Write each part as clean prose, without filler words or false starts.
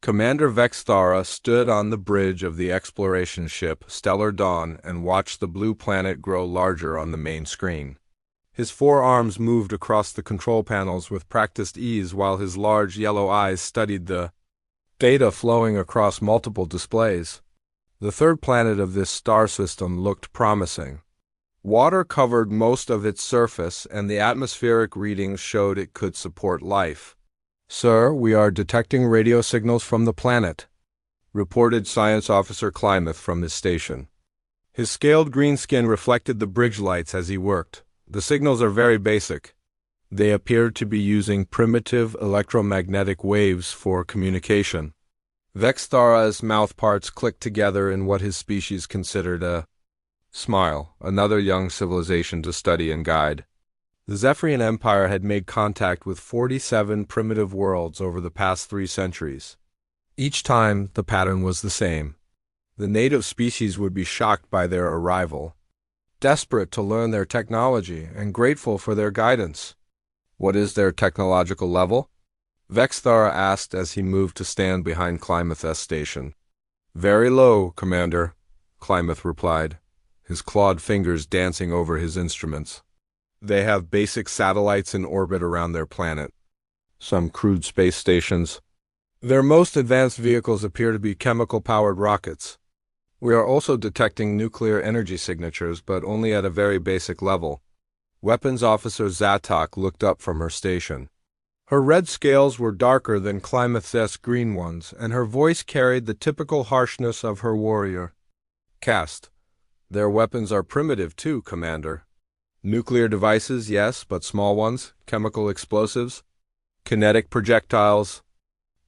Commander Vexthara stood on the bridge of the exploration ship Stellar Dawn and watched the blue planet grow larger on the main screen. His forearms moved across the control panels with practiced ease while his large yellow eyes studied the data flowing across multiple displays. The third planet of this star system looked promising. Water covered most of its surface, and the atmospheric readings showed it could support life. "Sir, we are detecting radio signals from the planet," reported Science Officer Klymouth from his station. His scaled green skin reflected the bridge lights as he worked. The signals are very basic. They appeared to be using primitive electromagnetic waves for communication. Vexthara's mouthparts clicked together in what his species considered a smile, another young civilization to study and guide. The Zephyrian Empire had made contact with 47 primitive worlds over the past 3 centuries. Each time, the pattern was the same. The native species would be shocked by their arrival, desperate to learn their technology and grateful for their guidance. "What is their technological level?" Vexthara asked as he moved to stand behind Klymouth's station. "Very low, Commander," Klymouth replied, his clawed fingers dancing over his instruments. "They have basic satellites in orbit around their planet, some crude space stations. Their most advanced vehicles appear to be chemical-powered rockets. We are also detecting nuclear energy signatures, but only at a very basic level." Weapons Officer Zatok looked up from her station. Her red scales were darker than Klymouth's green ones, and her voice carried the typical harshness of her warrior caste. "Their weapons are primitive too, Commander. Nuclear devices, yes, but small ones, chemical explosives, kinetic projectiles.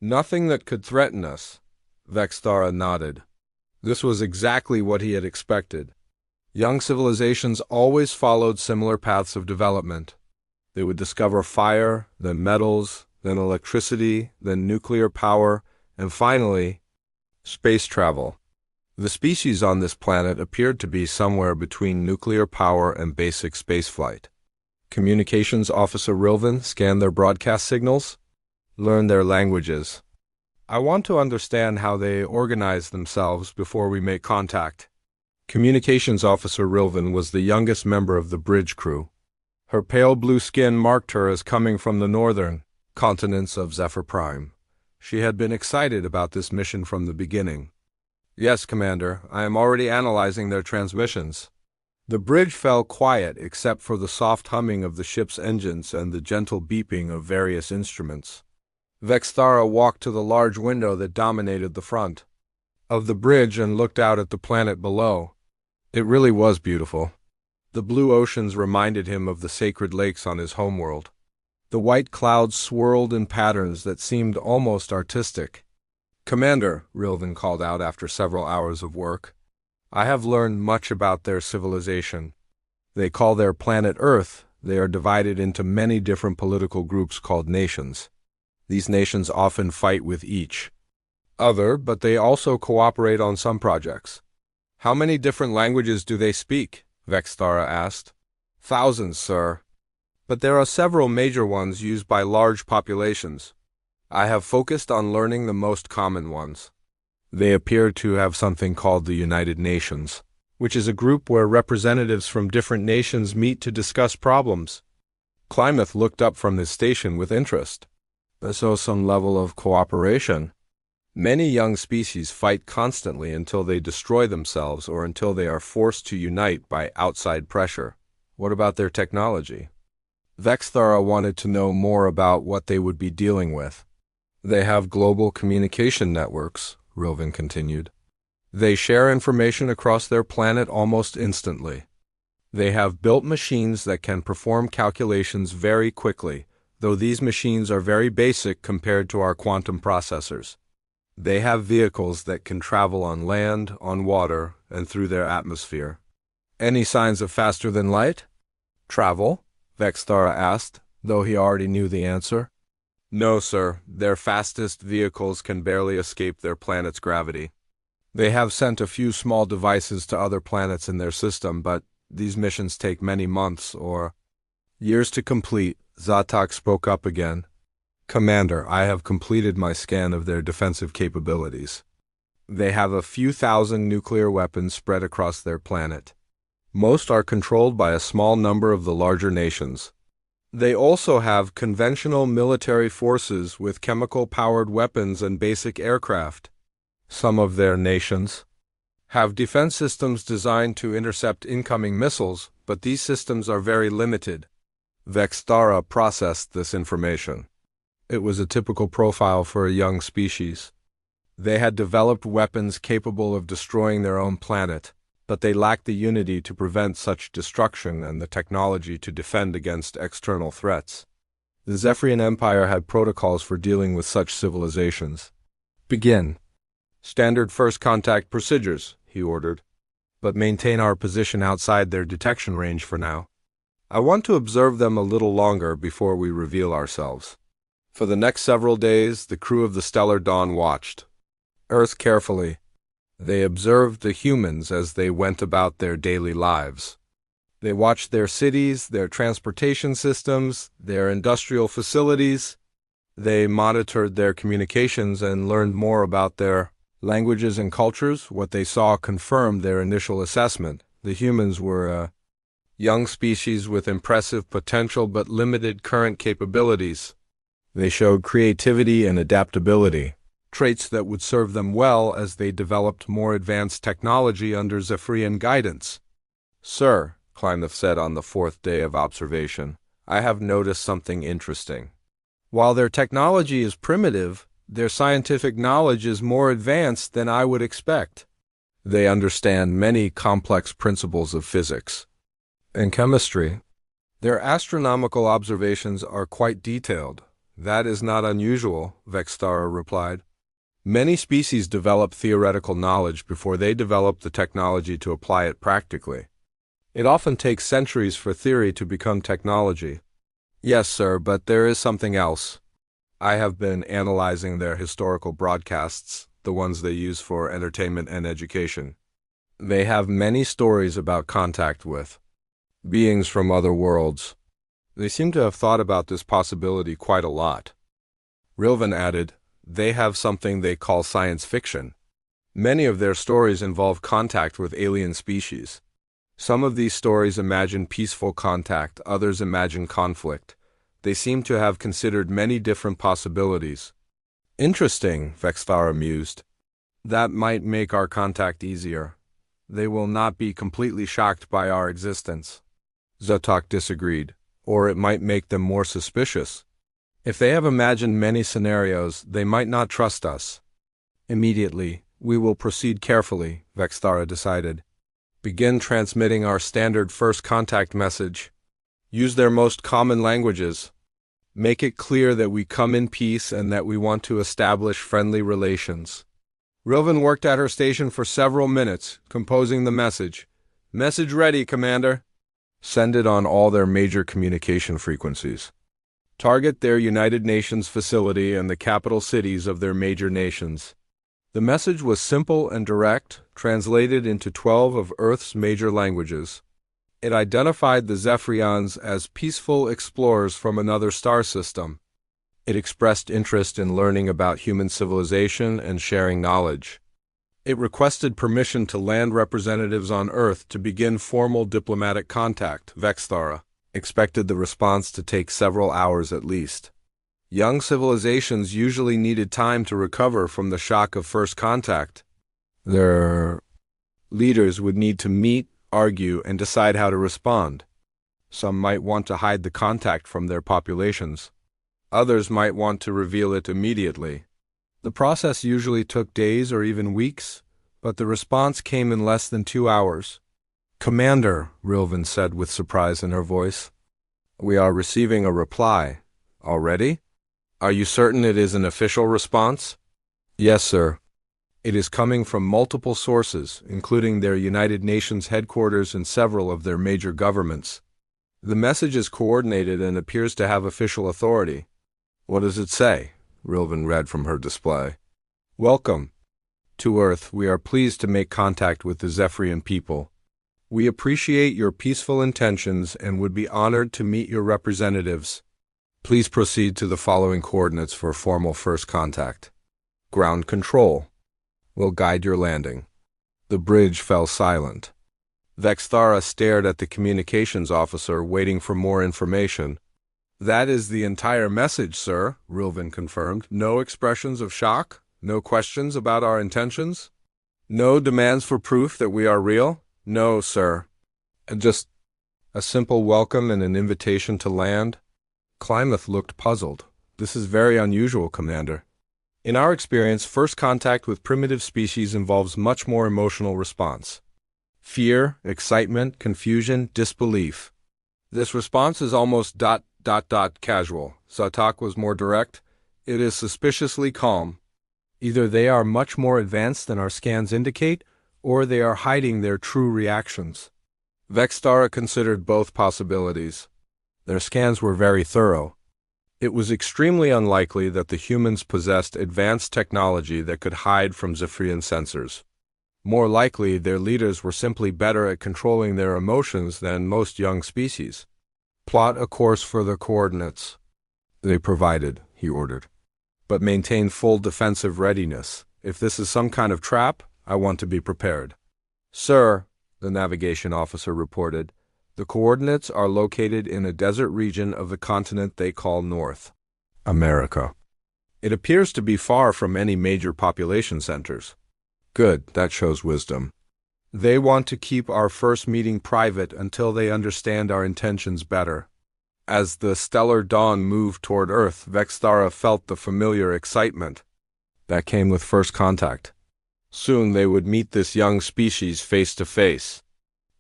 Nothing that could threaten us." Vexthara nodded. This was exactly what he had expected. Young civilizations always followed similar paths of development. They would discover fire, then metals, then electricity, then nuclear power, and finally, space travel. The species on this planet appeared to be somewhere between nuclear power and basic spaceflight. Communications Officer Rilvan scanned their broadcast signals, learned their languages. "I want to understand how they organize themselves before we make contact." Communications Officer Rilvan was the youngest member of the bridge crew. Her pale blue skin marked her as coming from the northern continents of Zephyr Prime. She had been excited about this mission from the beginning. "Yes, Commander, I am already analyzing their transmissions." The bridge fell quiet except for the soft humming of the ship's engines and the gentle beeping of various instruments. Vexthara walked to the large window that dominated the front of the bridge and looked out at the planet below. It really was beautiful. The blue oceans reminded him of the sacred lakes on his homeworld. The white clouds swirled in patterns that seemed almost artistic. "Commander," Rilvan called out after several hours of work, "I have learned much about their civilization. They call their planet Earth. They are divided into many different political groups called nations. These nations often fight with each other, but they also cooperate on some projects." "How many different languages do they speak?" Vexthara asked. "Thousands, sir. But there are several major ones used by large populations. I have focused on learning the most common ones. They appear to have something called the United Nations, which is a group where representatives from different nations meet to discuss problems." Klymouth looked up from his station with interest. "So some level of cooperation." "Many young species fight constantly until they destroy themselves or until they are forced to unite by outside pressure." "What about their technology?" Vexthara wanted to know more about what they would be dealing with. "They have global communication networks," Rilvan continued. "They share information across their planet almost instantly. They have built machines that can perform calculations very quickly, though these machines are very basic compared to our quantum processors. They have vehicles that can travel on land, on water, and through their atmosphere." "Any signs of faster than light travel?" Vexthara asked, though he already knew the answer. "No, sir. Their fastest vehicles can barely escape their planet's gravity. They have sent a few small devices to other planets in their system, but these missions take many months or years to complete." Zatok spoke up again. Commander, I have completed my scan of their defensive capabilities. They have a few thousand nuclear weapons spread across their planet. Most are controlled by a small number of the larger nations. They also have conventional military forces with chemical-powered weapons and basic aircraft. Some of their nations have defense systems designed to intercept incoming missiles, but these systems are very limited. Vextara processed this information. It was a typical profile for a young species. They had developed weapons capable of destroying their own planet, but they lacked the unity to prevent such destruction and the technology to defend against external threats. The Zephyrian Empire had protocols for dealing with such civilizations. Begin. Standard first contact procedures, he ordered. But maintain our position outside their detection range for now. I want to observe them a little longer before we reveal ourselves. For the next several days, the crew of the Stellar Dawn watched Earth carefully. They observed the humans as they went about their daily lives. They watched their cities, their transportation systems, their industrial facilities. They monitored their communications and learned more about their languages and cultures. What they saw confirmed their initial assessment. The humans were a young species with impressive potential but limited current capabilities. They showed creativity and adaptability, traits that would serve them well as they developed more advanced technology under Zephyrian guidance. Sir, Kleineth said on the fourth day of observation, I have noticed something interesting. While their technology is primitive, their scientific knowledge is more advanced than I would expect. They understand many complex principles of physics and chemistry. Their astronomical observations are quite detailed. That is not unusual, Vextara replied. Many species develop theoretical knowledge before they develop the technology to apply it practically. It often takes centuries for theory to become technology. Yes, sir, but there is something else. I have been analyzing their historical broadcasts, the ones they use for entertainment and education. They have many stories about contact with beings from other worlds. They seem to have thought about this possibility quite a lot. Rilvan added, they have something they call science fiction. Many of their stories involve contact with alien species. Some of these stories imagine peaceful contact, others imagine conflict. They seem to have considered many different possibilities. Interesting, Vextara mused. That might make our contact easier. They will not be completely shocked by our existence. Zotok disagreed. Or it might make them more suspicious. If they have imagined many scenarios, they might not trust us. Immediately, we will proceed carefully, Vextara decided. Begin transmitting our standard first contact message. Use their most common languages. Make it clear that we come in peace and that we want to establish friendly relations. Rilvan worked at her station for several minutes, composing the message. Message ready, Commander. Send it on all their major communication frequencies. Target their United Nations facility and the capital cities of their major nations. The message was simple and direct, translated into 12 of Earth's major languages. It identified the Zephyrians as peaceful explorers from another star system. It expressed interest in learning about human civilization and sharing knowledge. It requested permission to land representatives on Earth to begin formal diplomatic contact. Vextara expected the response to take several hours at least. Young civilizations usually needed time to recover from the shock of first contact. Their leaders would need to meet, argue, and decide how to respond. Some might want to hide the contact from their populations. Others might want to reveal it immediately. The process usually took days or even weeks, but the response came in less than 2 hours. Commander, Rilvan said with surprise in her voice, we are receiving a reply. Already? Are you certain it is an official response? Yes, sir. It is coming from multiple sources, including their United Nations headquarters and several of their major governments. The message is coordinated and appears to have official authority. What does it say? Rilvan read from her display. Welcome to Earth. We are pleased to make contact with the Zephyrian people. We appreciate your peaceful intentions and would be honored to meet your representatives. Please proceed to the following coordinates for formal first contact. Ground control will guide your landing. The bridge fell silent. Vexthara stared at the communications officer, waiting for more information. That is the entire message, sir, Rilvin confirmed. No expressions of shock? No questions about our intentions? No demands for proof that we are real? No, sir. Just a simple welcome and an invitation to land? Klamath looked puzzled. This is very unusual, Commander. In our experience, first contact with primitive species involves much more emotional response. Fear, excitement, confusion, disbelief. This response is almost casual. Zatok was more direct. It is suspiciously calm. Either they are much more advanced than our scans indicate, or they are hiding their true reactions. Vexthara considered both possibilities. Their scans were very thorough. It was extremely unlikely that the humans possessed advanced technology that could hide from Zephyrian sensors. More likely, their leaders were simply better at controlling their emotions than most young species. Plot a course for the coordinates. They provided, he ordered. But maintain full defensive readiness. If this is some kind of trap, I want to be prepared. Sir, the navigation officer reported, the coordinates are located in a desert region of the continent they call North America. It appears to be far from any major population centers. Good, that shows wisdom. They want to keep our first meeting private until they understand our intentions better. As the stellar dawn moved toward Earth, Vexthara felt the familiar excitement that came with first contact. Soon they would meet this young species face to face.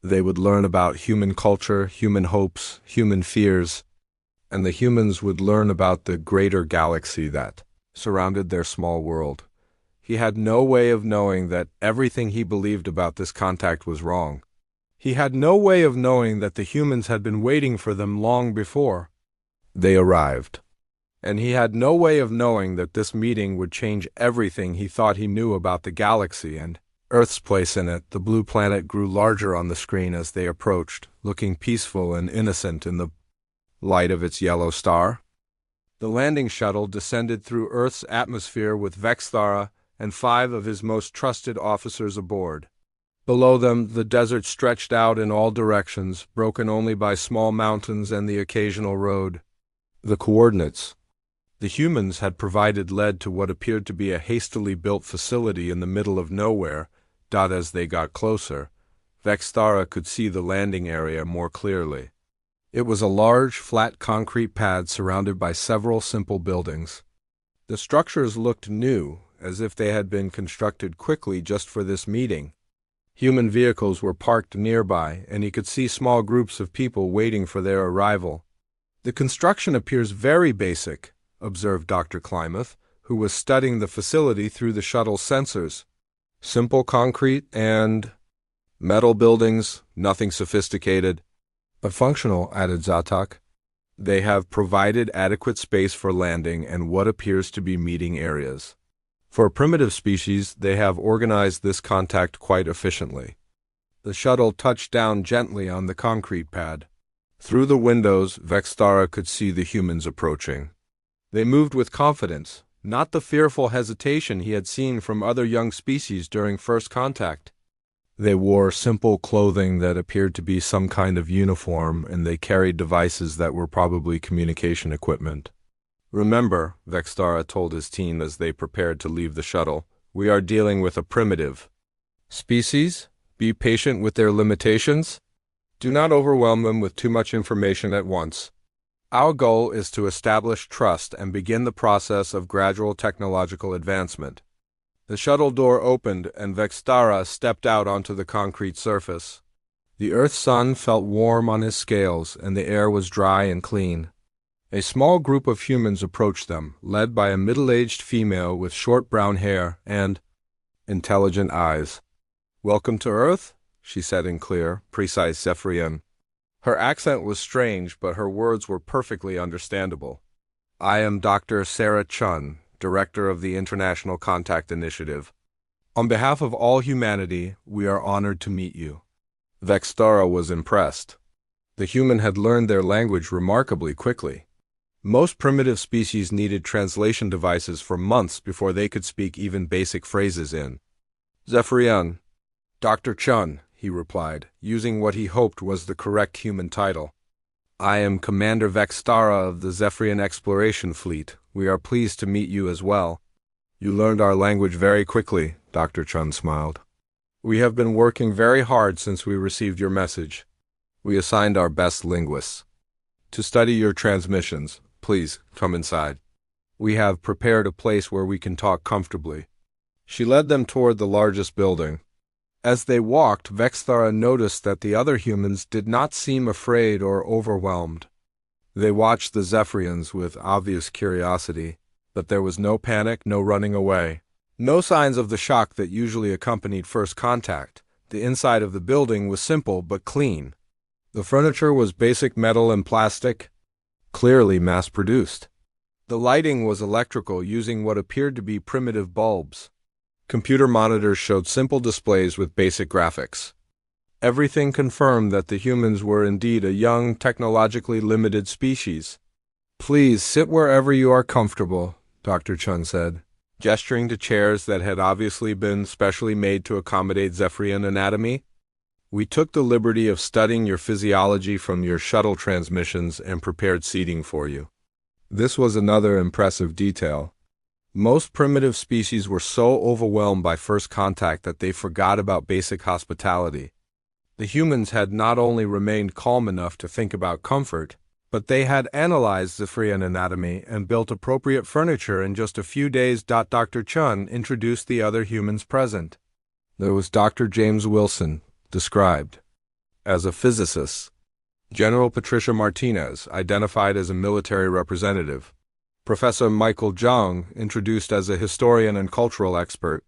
They would learn about human culture, human hopes, human fears, and the humans would learn about the greater galaxy that surrounded their small world. He had no way of knowing that everything he believed about this contact was wrong. He had no way of knowing that the humans had been waiting for them long before they arrived. And he had no way of knowing that this meeting would change everything he thought he knew about the galaxy and Earth's place in it. The blue planet grew larger on the screen as they approached, looking peaceful and innocent in the light of its yellow star. The landing shuttle descended through Earth's atmosphere with Vexthara and 5 of his most trusted officers aboard. Below them, the desert stretched out in all directions, broken only by small mountains and the occasional road. The coordinates the humans had provided led to what appeared to be a hastily built facility in the middle of nowhere. As they got closer, Vexthara could see the landing area more clearly. It was a large, flat concrete pad surrounded by several simple buildings. The structures looked new, as if they had been constructed quickly just for this meeting. Human vehicles were parked nearby, and he could see small groups of people waiting for their arrival. The construction appears very basic, observed Dr. Klamath, who was studying the facility through the shuttle's sensors. Simple concrete and metal buildings, nothing sophisticated. But functional, added Zatok. They have provided adequate space for landing and what appears to be meeting areas. For a primitive species, they have organized this contact quite efficiently. The shuttle touched down gently on the concrete pad. Through the windows, Vexthara could see the humans approaching. They moved with confidence, not the fearful hesitation he had seen from other young species during first contact. They wore simple clothing that appeared to be some kind of uniform, and they carried devices that were probably communication equipment. Remember, Vexthara told his team as they prepared to leave the shuttle, we are dealing with a primitive species. Be patient with their limitations. Do not overwhelm them with too much information at once. Our goal is to establish trust and begin the process of gradual technological advancement. The shuttle door opened and Vexthara stepped out onto the concrete surface. The Earth sun felt warm on his scales and the air was dry and clean. A small group of humans approached them, led by a middle-aged female with short brown hair and intelligent eyes. Welcome to Earth, she said in clear, precise Zephyrian. Her accent was strange, but her words were perfectly understandable. I am Dr. Sarah Chun, Director of the International Contact Initiative. On behalf of all humanity, we are honored to meet you. Vexthara was impressed. The human had learned their language remarkably quickly. Most primitive species needed translation devices for months before they could speak even basic phrases in Zephyrian. Dr. Chun, he replied, using what he hoped was the correct human title. I am Commander Vextara of the Zephyrian Exploration Fleet. We are pleased to meet you as well. You learned our language very quickly, Dr. Chun smiled. We have been working very hard since we received your message. We assigned our best linguists to study your transmissions. Please, come inside. We have prepared a place where we can talk comfortably. She led them toward the largest building. As they walked, Vexthara noticed that the other humans did not seem afraid or overwhelmed. They watched the Zephyrians with obvious curiosity, but there was no panic, no running away. No signs of the shock that usually accompanied first contact. The inside of the building was simple but clean. The furniture was basic metal and plastic, clearly mass-produced. The lighting was electrical, using what appeared to be primitive bulbs. Computer monitors showed simple displays with basic graphics. Everything confirmed that the humans were indeed a young, technologically limited species. Please sit wherever you are comfortable, Dr. Chun said, gesturing to chairs that had obviously been specially made to accommodate Zephyrian anatomy. We took the liberty of studying your physiology from your shuttle transmissions and prepared seating for you. This was another impressive detail. Most primitive species were so overwhelmed by first contact that they forgot about basic hospitality. The humans had not only remained calm enough to think about comfort, but they had analyzed Zephyrian anatomy and built appropriate furniture in just a few days. Dr. Chun introduced the other humans present. There was Dr. James Wilson, described as a physicist. General Patricia Martinez, identified as a military representative. Professor Michael Zhang, introduced as a historian and cultural expert.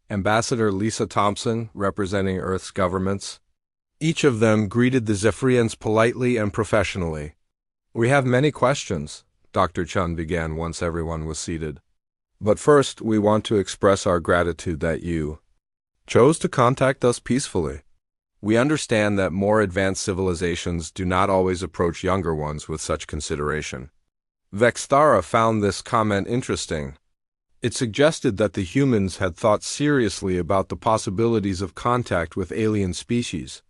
Ambassador Lisa Thompson, representing Earth's governments. Each of them greeted the Zephyrians politely and professionally. We have many questions, Dr. Chun began once everyone was seated. But first, we want to express our gratitude that you chose to contact us peacefully. We understand that more advanced civilizations do not always approach younger ones with such consideration. Vexthara found this comment interesting. It suggested that the humans had thought seriously about the possibilities of contact with alien species.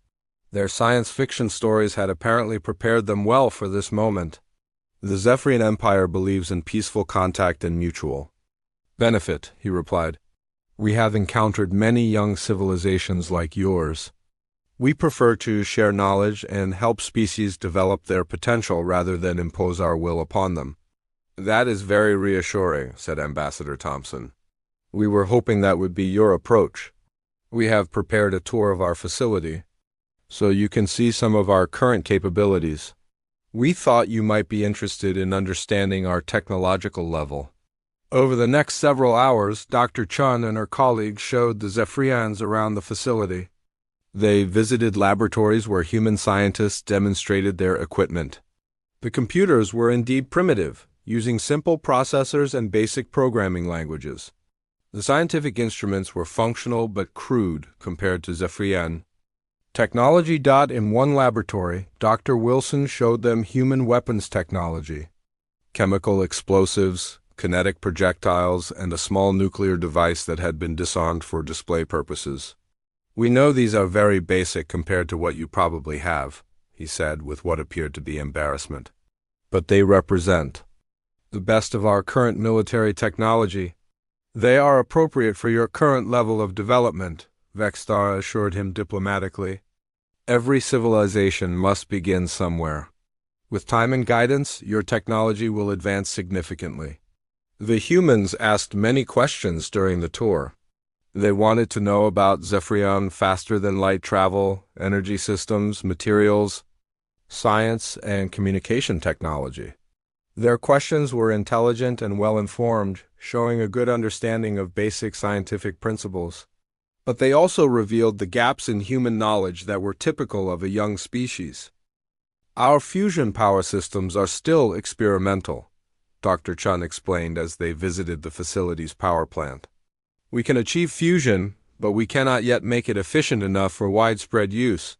Their science fiction stories had apparently prepared them well for this moment. The Zephyrian Empire believes in peaceful contact and mutual benefit, he replied. We have encountered many young civilizations like yours. We prefer to share knowledge and help species develop their potential rather than impose our will upon them. That is very reassuring, said Ambassador Thompson. We were hoping that would be your approach. We have prepared a tour of our facility, so you can see some of our current capabilities. We thought you might be interested in understanding our technological level. Over the next several hours, Dr. Chun and her colleagues showed the Zephyrians around the facility. They visited laboratories where human scientists demonstrated their equipment. The computers were indeed primitive, using simple processors and basic programming languages. The scientific instruments were functional but crude compared to Zephyrian. Technology. In one laboratory, Dr. Wilson showed them human weapons technology, chemical explosives, kinetic projectiles, and a small nuclear device that had been disarmed for display purposes. We know these are very basic compared to what you probably have, he said with what appeared to be embarrassment. But they represent the best of our current military technology. They are appropriate for your current level of development, Vexthara assured him diplomatically. Every civilization must begin somewhere. With time and guidance, your technology will advance significantly. The humans asked many questions during the tour. They wanted to know about Zephyrian faster-than-light travel, energy systems, materials, science, and communication technology. Their questions were intelligent and well-informed, showing a good understanding of basic scientific principles. But they also revealed the gaps in human knowledge that were typical of a young species. Our fusion power systems are still experimental, Dr. Chun explained as they visited the facility's power plant. We can achieve fusion, but we cannot yet make it efficient enough for widespread use.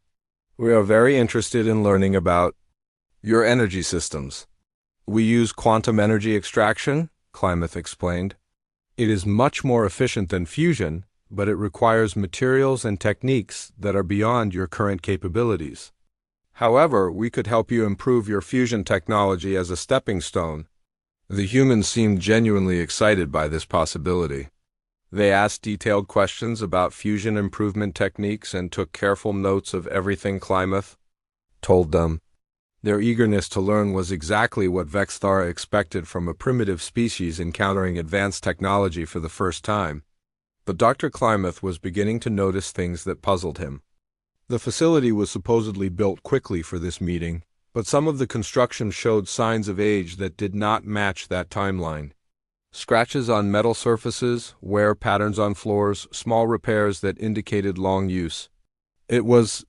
We are very interested in learning about your energy systems. We use quantum energy extraction, Klamath explained. It is much more efficient than fusion, but it requires materials and techniques that are beyond your current capabilities. However, we could help you improve your fusion technology as a stepping stone. The humans seemed genuinely excited by this possibility. They asked detailed questions about fusion improvement techniques and took careful notes of everything Klamath told them. Their eagerness to learn was exactly what Vexthara expected from a primitive species encountering advanced technology for the first time. But Dr. Klamath was beginning to notice things that puzzled him. The facility was supposedly built quickly for this meeting, but some of the construction showed signs of age that did not match that timeline. Scratches on metal surfaces, wear patterns on floors, small repairs that indicated long use. It was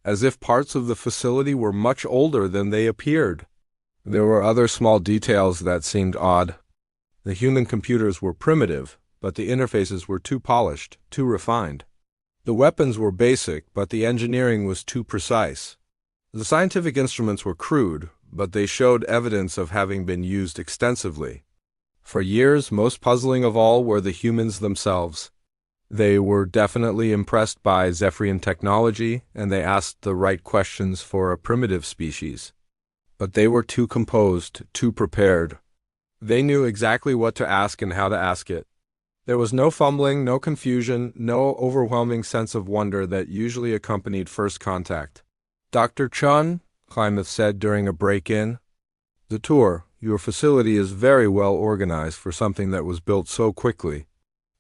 as if parts of the facility were much older than they appeared. There were other small details that seemed odd. The human computers were primitive, but the interfaces were too polished, too refined. The weapons were basic, but the engineering was too precise. The scientific instruments were crude, but they showed evidence of having been used extensively. For years, most puzzling of all were the humans themselves. They were definitely impressed by Zephyrian technology, and they asked the right questions for a primitive species. But they were too composed, too prepared. They knew exactly what to ask and how to ask it. There was no fumbling, no confusion, no overwhelming sense of wonder that usually accompanied first contact. "Dr. Chun," Klamath said during a break-in, "the tour, your facility is very well organized for something that was built so quickly.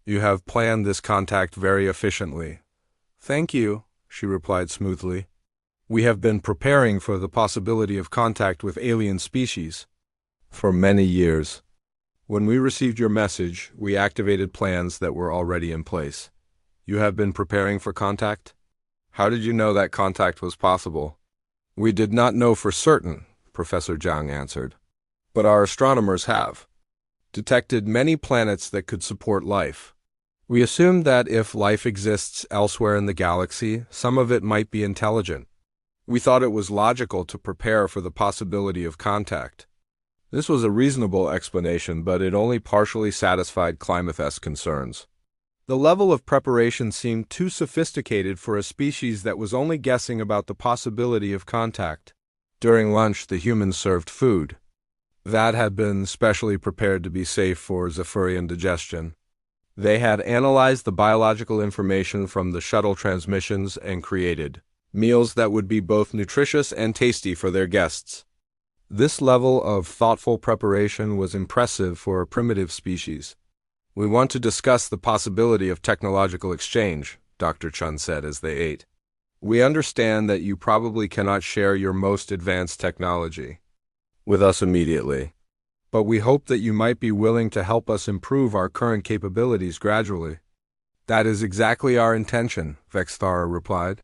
You have planned this contact very efficiently." "Thank you," she replied smoothly. "We have been preparing for the possibility of contact with alien species for many years. When we received your message, we activated plans that were already in place. You have been preparing for contact? How did you know that contact was possible?" "We did not know for certain," Professor Zhang answered. "But our astronomers have detected many planets that could support life. We assumed that if life exists elsewhere in the galaxy, some of it might be intelligent. We thought it was logical to prepare for the possibility of contact." This was a reasonable explanation, but it only partially satisfied Klamath's concerns. The level of preparation seemed too sophisticated for a species that was only guessing about the possibility of contact. During lunch, the humans served food. That had been specially prepared to be safe for Zephyrian digestion. They had analyzed the biological information from the shuttle transmissions and created meals that would be both nutritious and tasty for their guests. This level of thoughtful preparation was impressive for a primitive species. "We want to discuss the possibility of technological exchange," Dr. Chun said as they ate. "We understand that you probably cannot share your most advanced technology with us immediately, but we hope that you might be willing to help us improve our current capabilities gradually." "That is exactly our intention," Vexthara replied.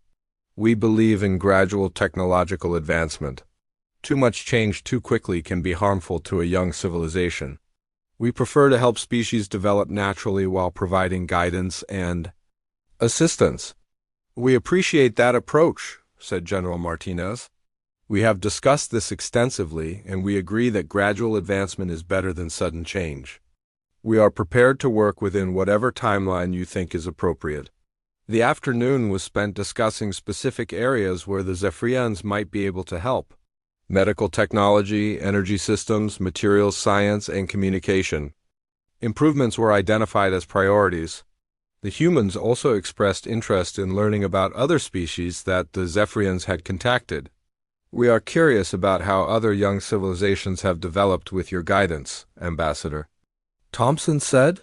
"We believe in gradual technological advancement. Too much change too quickly can be harmful to a young civilization. We prefer to help species develop naturally while providing guidance and assistance." "We appreciate that approach," said General Martinez. "We have discussed this extensively, and we agree that gradual advancement is better than sudden change. We are prepared to work within whatever timeline you think is appropriate." The afternoon was spent discussing specific areas where the Zephyrians might be able to help: medical technology, energy systems, materials science, and communication. Improvements were identified as priorities. The humans also expressed interest in learning about other species that the Zephyrians had contacted. "We are curious about how other young civilizations have developed with your guidance, Ambassador," Thompson said.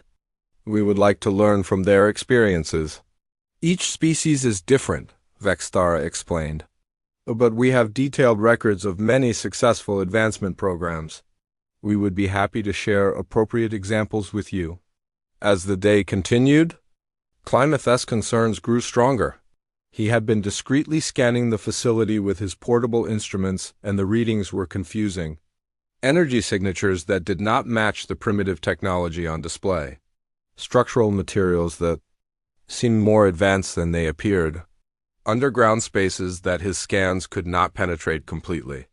"We would like to learn from their experiences." "Each species is different," Vexthara explained. "But we have detailed records of many successful advancement programs. We would be happy to share appropriate examples with you." As the day continued, Klamath's concerns grew stronger. He had been discreetly scanning the facility with his portable instruments, and the readings were confusing. Energy signatures that did not match the primitive technology on display. Structural materials that seemed more advanced than they appeared. Underground spaces that his scans could not penetrate completely.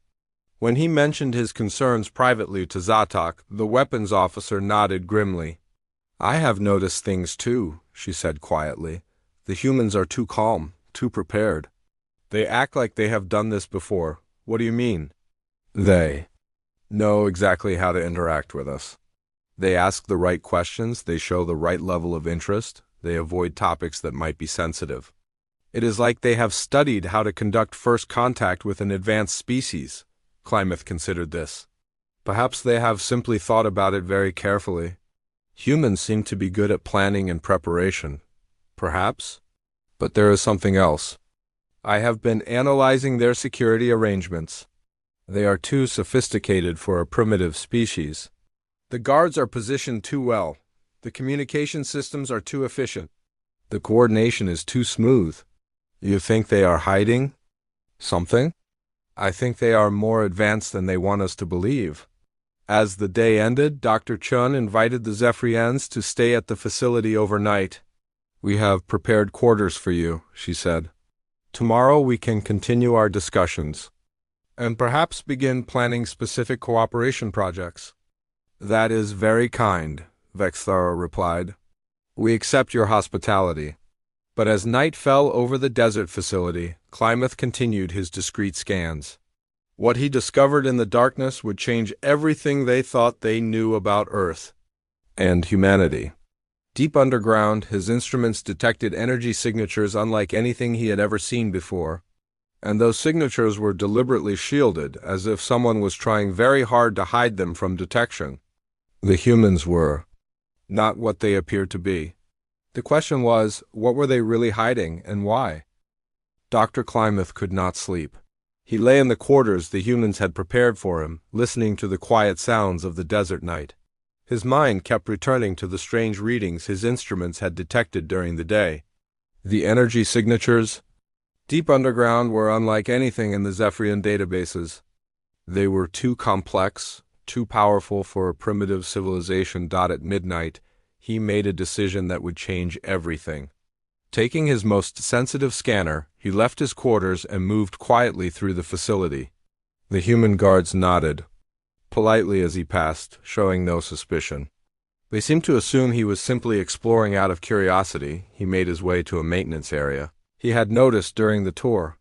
When he mentioned his concerns privately to Zatok, the weapons officer nodded grimly. I have noticed things too, she said quietly. The humans are too calm, too prepared. They act like they have done this before. What do you mean? They know exactly how to interact with us. They ask the right questions, they show the right level of interest, they avoid topics that might be sensitive. It is like they have studied how to conduct first contact with an advanced species. Klamath considered this. Perhaps they have simply thought about it very carefully. Humans seem to be good at planning and preparation. Perhaps. But there is something else. I have been analyzing their security arrangements. They are too sophisticated for a primitive species. The guards are positioned too well. The communication systems are too efficient. The coordination is too smooth. You think they are hiding something? I think they are more advanced than they want us to believe. As the day ended, Dr. Chun invited the Zephyrians to stay at the facility overnight. We have prepared quarters for you, she said. Tomorrow we can continue our discussions, and perhaps begin planning specific cooperation projects. That is very kind, Vexthara replied. We accept your hospitality. But as night fell over the desert facility, Klamath continued his discreet scans. What he discovered in the darkness would change everything they thought they knew about Earth and humanity. Deep underground, his instruments detected energy signatures unlike anything he had ever seen before, and those signatures were deliberately shielded, as if someone was trying very hard to hide them from detection. The humans were not what they appeared to be. The question was, what were they really hiding, and why? Dr. Klamath could not sleep. He lay in the quarters the humans had prepared for him, listening to the quiet sounds of the desert night. His mind kept returning to the strange readings his instruments had detected during the day. The energy signatures, deep underground, were unlike anything in the Zephyrian databases. They were too complex, too powerful for a primitive civilization. At midnight, he made a decision that would change everything. Taking his most sensitive scanner, he left his quarters and moved quietly through the facility. The human guards nodded politely as he passed, showing no suspicion. They seemed to assume he was simply exploring out of curiosity. He made his way to a maintenance area he had noticed during the tour.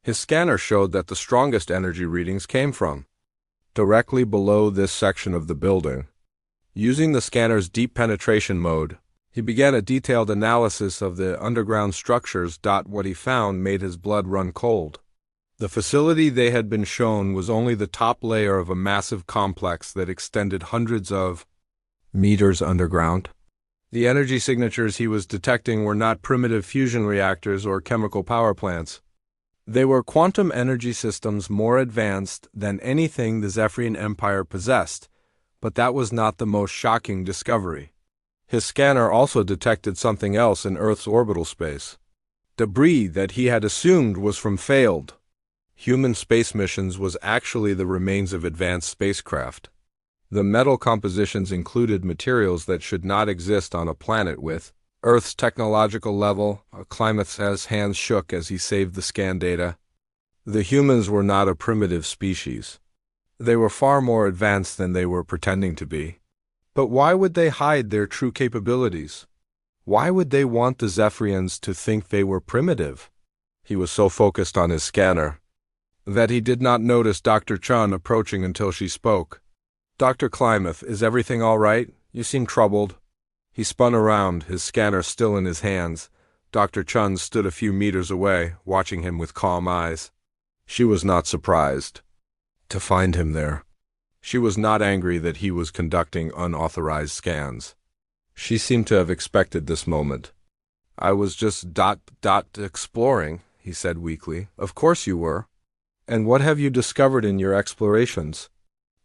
His scanner showed that the strongest energy readings came from directly below this section of the building. Using the scanner's deep penetration mode, he began a detailed analysis of the underground structures. What he found made his blood run cold. The facility they had been shown was only the top layer of a massive complex that extended hundreds of meters underground. The energy signatures he was detecting were not primitive fusion reactors or chemical power plants. They were quantum energy systems more advanced than anything the Zephyrian Empire possessed, but that was not the most shocking discovery. His scanner also detected something else in Earth's orbital space. Debris that he had assumed was from failed human space missions was actually the remains of advanced spacecraft. The metal compositions included materials that should not exist on a planet with Earth's technological level. Klamath's hands shook as he saved the scan data. The humans were not a primitive species. They were far more advanced than they were pretending to be. But why would they hide their true capabilities? Why would they want the Zephyrians to think they were primitive? He was so focused on his scanner that he did not notice Dr. Chun approaching until she spoke. Dr. Klamath, is everything all right? You seem troubled. He spun around, his scanner still in his hands. Dr. Chun stood a few meters away, watching him with calm eyes. She was not surprised to find him there. She was not angry that he was conducting unauthorized scans. She seemed to have expected this moment. I was just exploring, he said weakly. Of course you were. And what have you discovered in your explorations?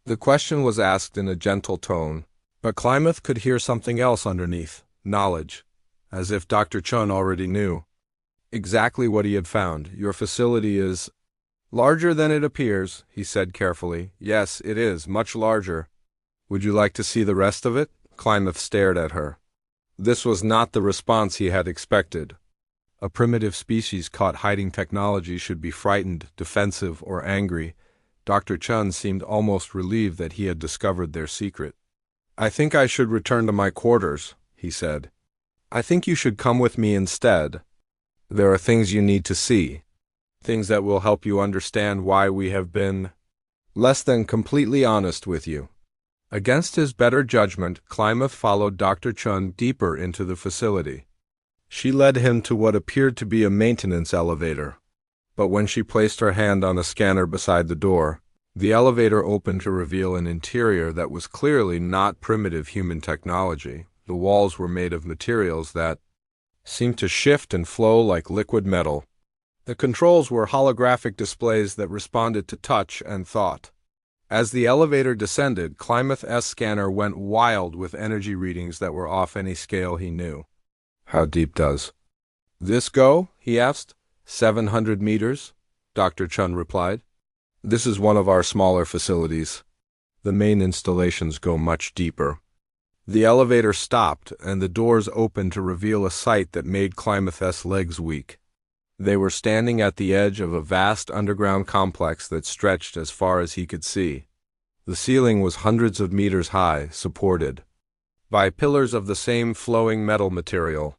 The question was asked in a gentle tone, but Klamath could hear something else underneath, knowledge, as if Dr. Chun already knew exactly what he had found. Your facility is larger than it appears, he said carefully. Yes, it is, much larger. Would you like to see the rest of it? Klamath stared at her. This was not the response he had expected. A primitive species caught hiding technology should be frightened, defensive, or angry. Dr. Chun seemed almost relieved that he had discovered their secret. "I think I should return to my quarters," he said. "I think you should come with me instead. There are things you need to see, things that will help you understand why we have been less than completely honest with you." Against his better judgment, Klamath followed Dr. Chun deeper into the facility. She led him to what appeared to be a maintenance elevator. But when she placed her hand on a scanner beside the door, the elevator opened to reveal an interior that was clearly not primitive human technology. The walls were made of materials that seemed to shift and flow like liquid metal. The controls were holographic displays that responded to touch and thought. As the elevator descended, Klamath's scanner went wild with energy readings that were off any scale he knew. "How deep does this go?" he asked. 700 meters, Dr. Chun replied. "This is one of our smaller facilities. The main installations go much deeper." The elevator stopped, and the doors opened to reveal a sight that made Klamath's legs weak. They were standing at the edge of a vast underground complex that stretched as far as he could see. The ceiling was hundreds of meters high, supported by pillars of the same flowing metal material.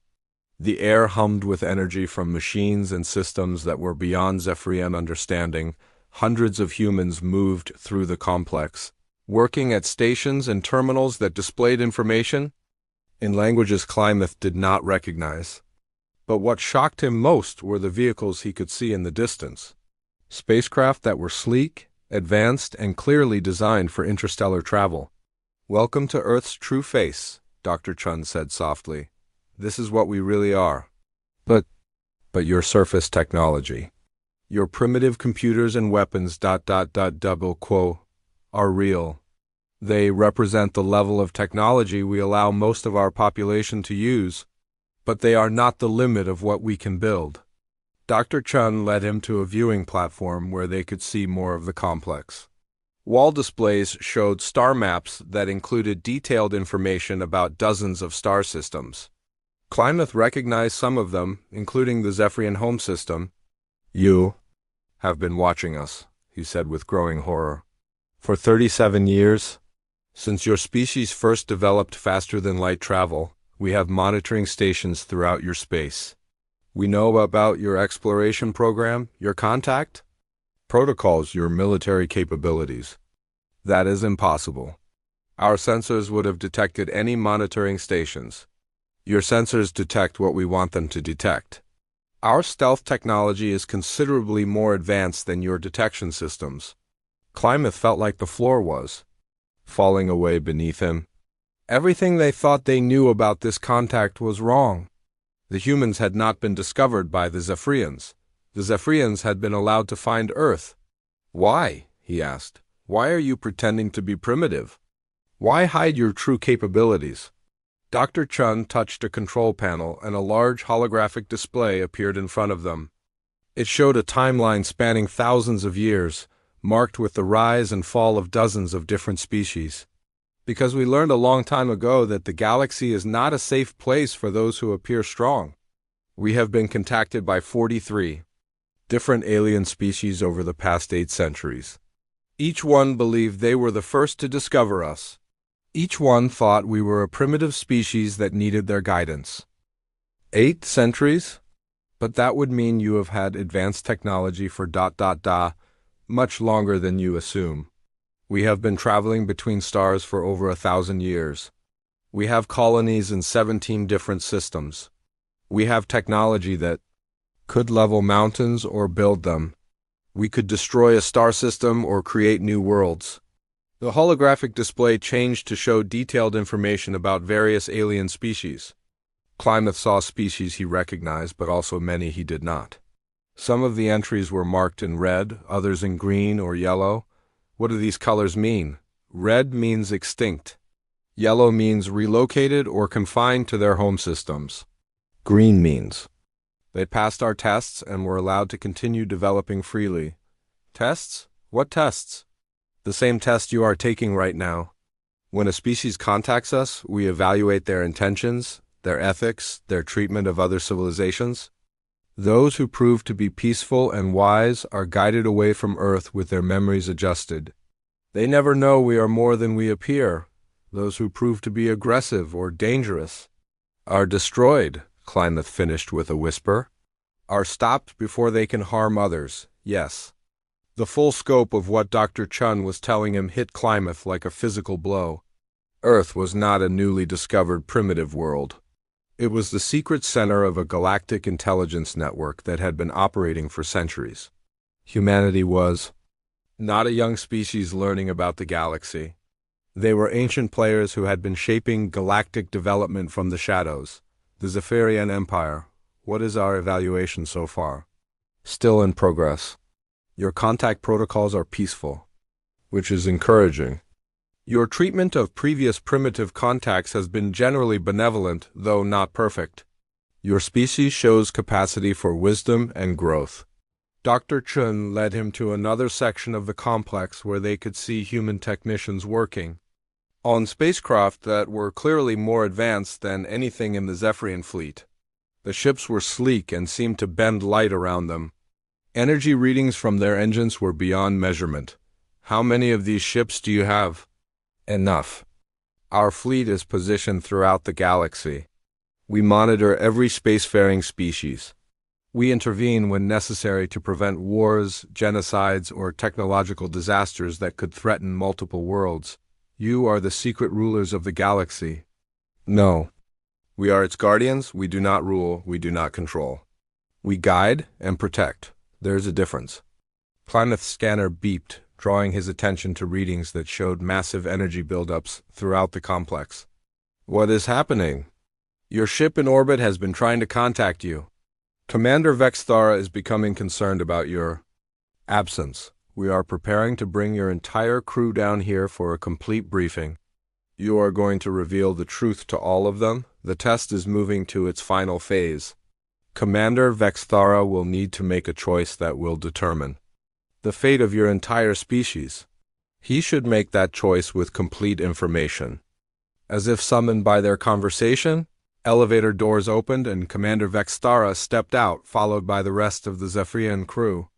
The air hummed with energy from machines and systems that were beyond Zephyrian understanding. Hundreds of humans moved through the complex, working at stations and terminals that displayed information in languages Klamath did not recognize. But what shocked him most were the vehicles he could see in the distance. Spacecraft that were sleek, advanced, and clearly designed for interstellar travel. "Welcome to Earth's true face," Dr. Chun said softly. "This is what we really are. But your surface technology, your primitive computers and weapons ... are real. They represent the level of technology we allow most of our population to use, but they are not the limit of what we can build." Dr. Chun led him to a viewing platform where they could see more of the complex. Wall displays showed star maps that included detailed information about dozens of star systems. Klamath recognized some of them, including the Zephyrian home system. "You have been watching us," he said with growing horror. "For 37 years, since your species first developed faster-than-light travel, we have monitoring stations throughout your space. We know about your exploration program, your contact protocols, your military capabilities. That is impossible. Our sensors would have detected any monitoring stations. Your sensors detect what we want them to detect. Our stealth technology is considerably more advanced than your detection systems." Klamath felt like the floor was falling away beneath him. Everything they thought they knew about this contact was wrong. The humans had not been discovered by the Zephyrians. The Zephyrians had been allowed to find Earth. "Why?" he asked. "Why are you pretending to be primitive? Why hide your true capabilities?" Dr. Chun touched a control panel, and a large holographic display appeared in front of them. It showed a timeline spanning thousands of years, marked with the rise and fall of dozens of different species. "Because we learned a long time ago that the galaxy is not a safe place for those who appear strong. We have been contacted by 43 different alien species over the past 8 centuries. Each one believed they were the first to discover us. Each one thought we were a primitive species that needed their guidance." 8 centuries? But that would mean you have had advanced technology for ... much longer than you assume. We have been traveling between stars for over 1,000 years. We have colonies in 17 different systems. We have technology that could level mountains or build them. We could destroy a star system or create new worlds. The holographic display changed to show detailed information about various alien species. Klamath saw species he recognized, but also many he did not. Some of the entries were marked in red, others in green or yellow. What do these colors mean? Red means extinct. Yellow means relocated or confined to their home systems. Green means they passed our tests and were allowed to continue developing freely. Tests? What tests? The same test you are taking right now. When a species contacts us, we evaluate their intentions, their ethics, their treatment of other civilizations. Those who prove to be peaceful and wise are guided away from Earth with their memories adjusted. They never know we are more than we appear. Those who prove to be aggressive or dangerous are destroyed, Klamath finished with a whisper. Are stopped before they can harm others, yes. The full scope of what Dr. Chun was telling him hit Klamath like a physical blow. Earth was not a newly discovered primitive world. It was the secret center of a galactic intelligence network that had been operating for centuries. Humanity was not a young species learning about the galaxy. They were ancient players who had been shaping galactic development from the shadows. The Zephyrian Empire. What is our evaluation so far? Still in progress. Your contact protocols are peaceful, which is encouraging. Your treatment of previous primitive contacts has been generally benevolent, though not perfect. Your species shows capacity for wisdom and growth. Dr. Chun led him to another section of the complex where they could see human technicians working on spacecraft that were clearly more advanced than anything in the Zephyrian fleet. The ships were sleek and seemed to bend light around them. Energy readings from their engines were beyond measurement. How many of these ships do you have? Enough. Our fleet is positioned throughout the galaxy. We monitor every spacefaring species. We intervene when necessary to prevent wars, genocides, or technological disasters that could threaten multiple worlds. You are the secret rulers of the galaxy. No. We are its guardians. We do not rule. We do not control. We guide and protect. There's a difference. Klamath's scanner beeped, drawing his attention to readings that showed massive energy buildups throughout the complex. What is happening? Your ship in orbit has been trying to contact you. Commander Vexthara is becoming concerned about your absence. We are preparing to bring your entire crew down here for a complete briefing. You are going to reveal the truth to all of them. The test is moving to its final phase. Commander Vexthara will need to make a choice that will determine the fate of your entire species. He should make that choice with complete information. As if summoned by their conversation, elevator doors opened and Commander Vexthara stepped out, followed by the rest of the Zephyrian crew.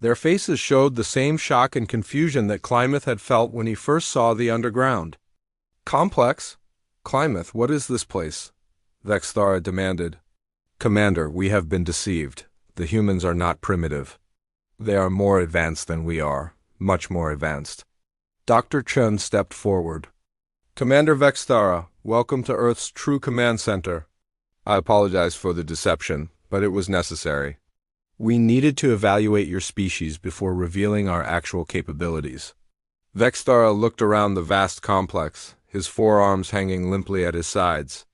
Their faces showed the same shock and confusion that Klamath had felt when he first saw the underground complex. Klamath, what is this place? Vexthara demanded. Commander, we have been deceived. The humans are not primitive. They are more advanced than we are, much more advanced. Dr. Chun stepped forward. Commander Vexthara, welcome to Earth's true command center. I apologize for the deception, but it was necessary. We needed to evaluate your species before revealing our actual capabilities. Vexthara looked around the vast complex, his forearms hanging limply at his sides.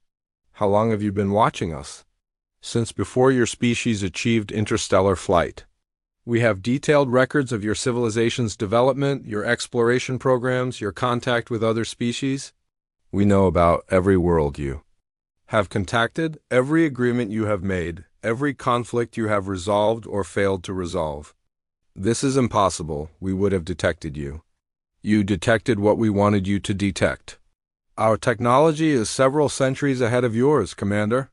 How long have you been watching us? Since before your species achieved interstellar flight. We have detailed records of your civilization's development, your exploration programs, your contact with other species. We know about every world you have contacted, every agreement you have made, every conflict you have resolved or failed to resolve. This is impossible. We would have detected you. You detected what we wanted you to detect. Our technology is several centuries ahead of yours, Commander.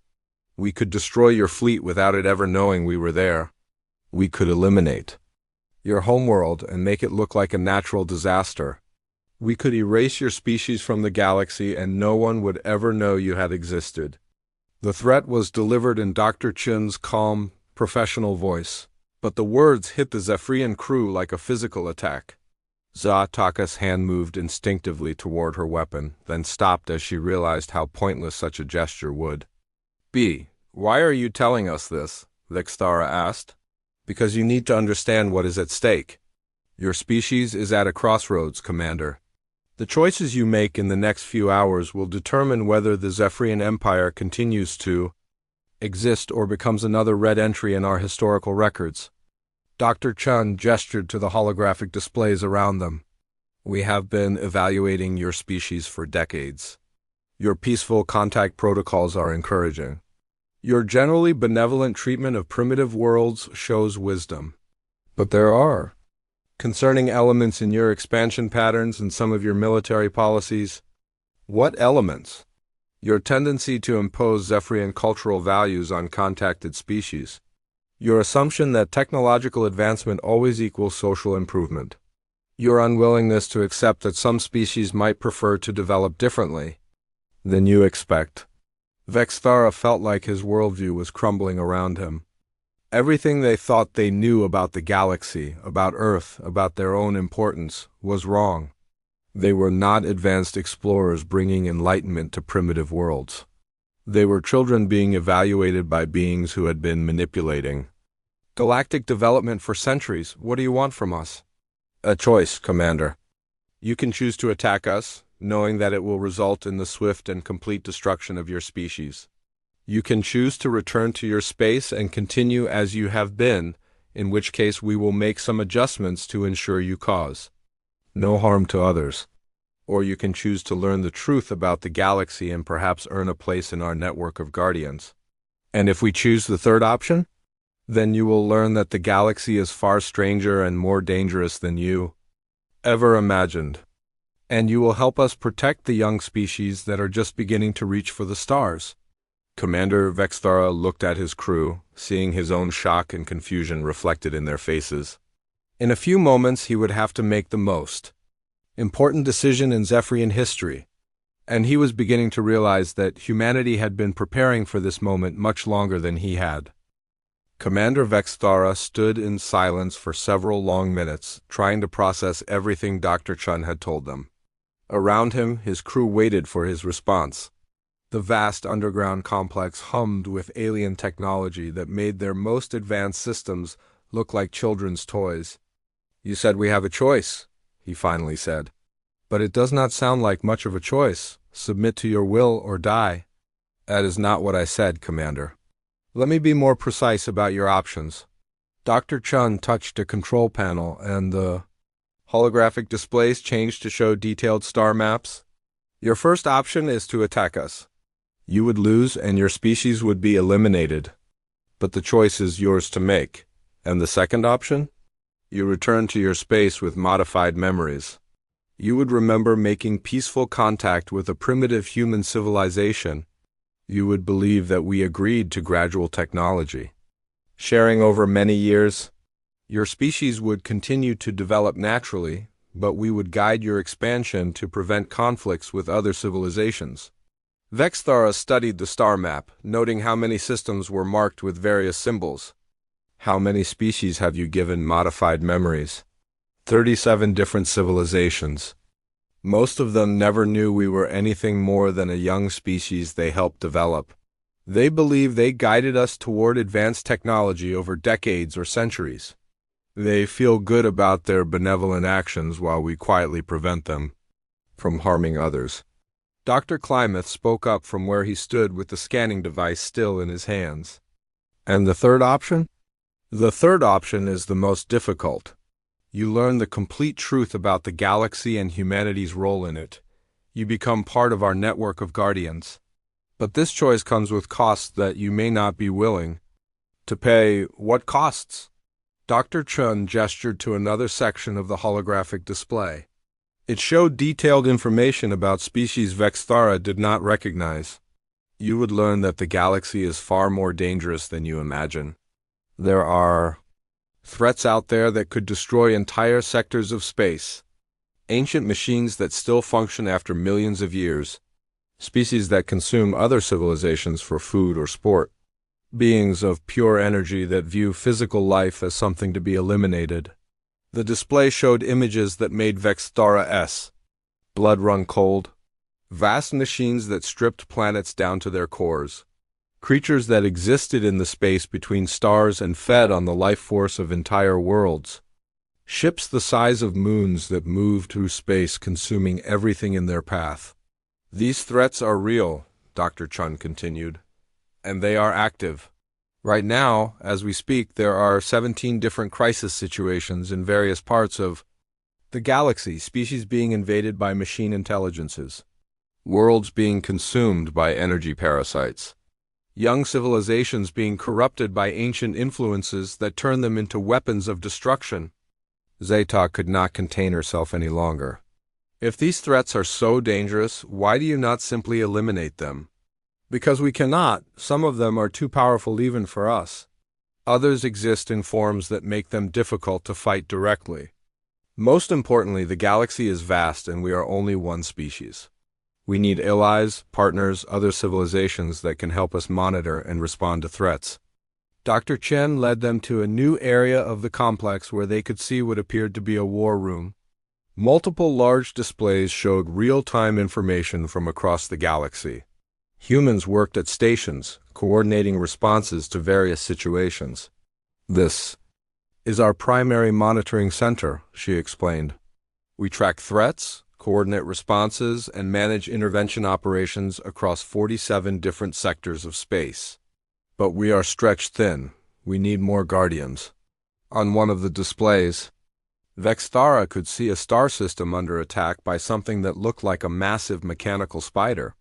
We could destroy your fleet without it ever knowing we were there. We could eliminate your homeworld and make it look like a natural disaster. We could erase your species from the galaxy and no one would ever know you had existed. The threat was delivered in Dr. Chun's calm, professional voice, but the words hit the Zephyrian crew like a physical attack. Zataka's hand moved instinctively toward her weapon, then stopped as she realized how pointless such a gesture would be. Why are you telling us this? Vexthara asked. Because you need to understand what is at stake. Your species is at a crossroads, Commander. The choices you make in the next few hours will determine whether the Zephyrian Empire continues to exist or becomes another red entry in our historical records. Dr. Chun gestured to the holographic displays around them. We have been evaluating your species for decades. Your peaceful contact protocols are encouraging. Your generally benevolent treatment of primitive worlds shows wisdom. But there are concerning elements in your expansion patterns and some of your military policies. What elements? Your tendency to impose Zephyrian cultural values on contacted species. Your assumption that technological advancement always equals social improvement. Your unwillingness to accept that some species might prefer to develop differently than you expect. Vexthara felt like his worldview was crumbling around him. Everything they thought they knew about the galaxy, about Earth, about their own importance, was wrong. They were not advanced explorers bringing enlightenment to primitive worlds. They were children being evaluated by beings who had been manipulating galactic development for centuries. What do you want from us? A choice, Commander. You can choose to attack us, knowing that it will result in the swift and complete destruction of your species. You can choose to return to your space and continue as you have been, in which case we will make some adjustments to ensure you cause no harm to others. Or you can choose to learn the truth about the galaxy and perhaps earn a place in our network of guardians. And if we choose the third option, then you will learn that the galaxy is far stranger and more dangerous than you ever imagined. And you will help us protect the young species that are just beginning to reach for the stars. Commander Vexthara looked at his crew, seeing his own shock and confusion reflected in their faces. In a few moments he would have to make the most important decision in Zephyrian history, and he was beginning to realize that humanity had been preparing for this moment much longer than he had. Commander Vexthara stood in silence for several long minutes, trying to process everything Dr. Chun had told them. Around him, his crew waited for his response. The vast underground complex hummed with alien technology that made their most advanced systems look like children's toys. "You said we have a choice," he finally said. "But it does not sound like much of a choice. Submit to your will or die." "That is not what I said, Commander. Let me be more precise about your options." Dr. Chun touched a control panel and the holographic displays changed to show detailed star maps. "Your first option is to attack us. You would lose and your species would be eliminated. But the choice is yours to make. And the second option? You return to your space with modified memories. You would remember making peaceful contact with a primitive human civilization. You would believe that we agreed to gradual technology. Sharing over many years, your species would continue to develop naturally, but we would guide your expansion to prevent conflicts with other civilizations." Vexthara studied the star map, noting how many systems were marked with various symbols. "How many species have you given modified memories?" 37 different civilizations. Most of them never knew we were anything more than a young species they helped develop. They believe they guided us toward advanced technology over decades or centuries. They feel good about their benevolent actions while we quietly prevent them from harming others. Dr. Klymeth spoke up from where he stood with the scanning device still in his hands. "And the third option?" "The third option is the most difficult. You learn the complete truth about the galaxy and humanity's role in it. You become part of our network of guardians. But this choice comes with costs that you may not be willing to pay." "What costs?" Dr. Chun gestured to another section of the holographic display. It showed detailed information about species Vexthara did not recognize. You would learn that the galaxy is far more dangerous than you imagine. There are threats out there that could destroy entire sectors of space. Ancient machines that still function after millions of years. Species that consume other civilizations for food or sport. Beings of pure energy that view physical life as something to be eliminated. The display showed images that made Vexthara's blood run cold. Vast machines that stripped planets down to their cores. Creatures that existed in the space between stars and fed on the life force of entire worlds. Ships the size of moons that moved through space, consuming everything in their path. "These threats are real," Dr. Chun continued, "and they are active. Right now, as we speak, there are 17 different crisis situations in various parts of the galaxy, species being invaded by machine intelligences, worlds being consumed by energy parasites, young civilizations being corrupted by ancient influences that turn them into weapons of destruction." Zeta could not contain herself any longer. "If these threats are so dangerous, why do you not simply eliminate them?" "Because we cannot. Some of them are too powerful even for us." Others exist in forms that make them difficult to fight directly. Most importantly, the galaxy is vast and we are only one species. We need allies, partners, other civilizations that can help us monitor and respond to threats. Dr. Chen led them to a new area of the complex where they could see what appeared to be a war room. Multiple large displays showed real-time information from across the galaxy. Humans worked at stations, coordinating responses to various situations. "This is our primary monitoring center," she explained. "We track threats, coordinate responses, and manage intervention operations across 47 different sectors of space. But we are stretched thin. We need more guardians." On one of the displays, Vexthara could see a star system under attack by something that looked like a massive mechanical spider.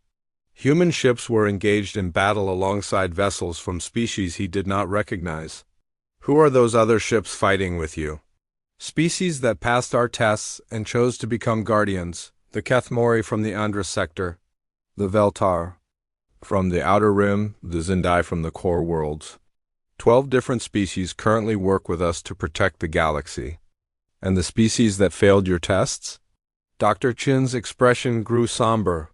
Human ships were engaged in battle alongside vessels from species he did not recognize. "Who are those other ships fighting with you?" "Species that passed our tests and chose to become guardians. The Kethmori from the Andra sector, the Veltar from the Outer Rim, the Zindai from the core worlds. 12 different species currently work with us to protect the galaxy." "And the species that failed your tests?" Dr. Chin's expression grew somber.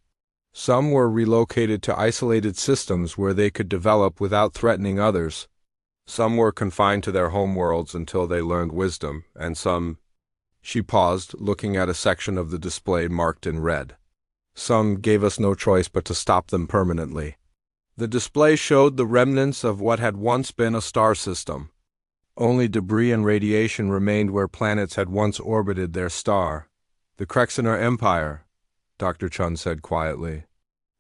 "Some were relocated to isolated systems where they could develop without threatening others. Some were confined to their homeworlds until they learned wisdom, and some—" She paused, looking at a section of the display marked in red. "Some gave us no choice but to stop them permanently." The display showed the remnants of what had once been a star system. Only debris and radiation remained where planets had once orbited their star. "The Crexener Empire," Dr. Chun said quietly.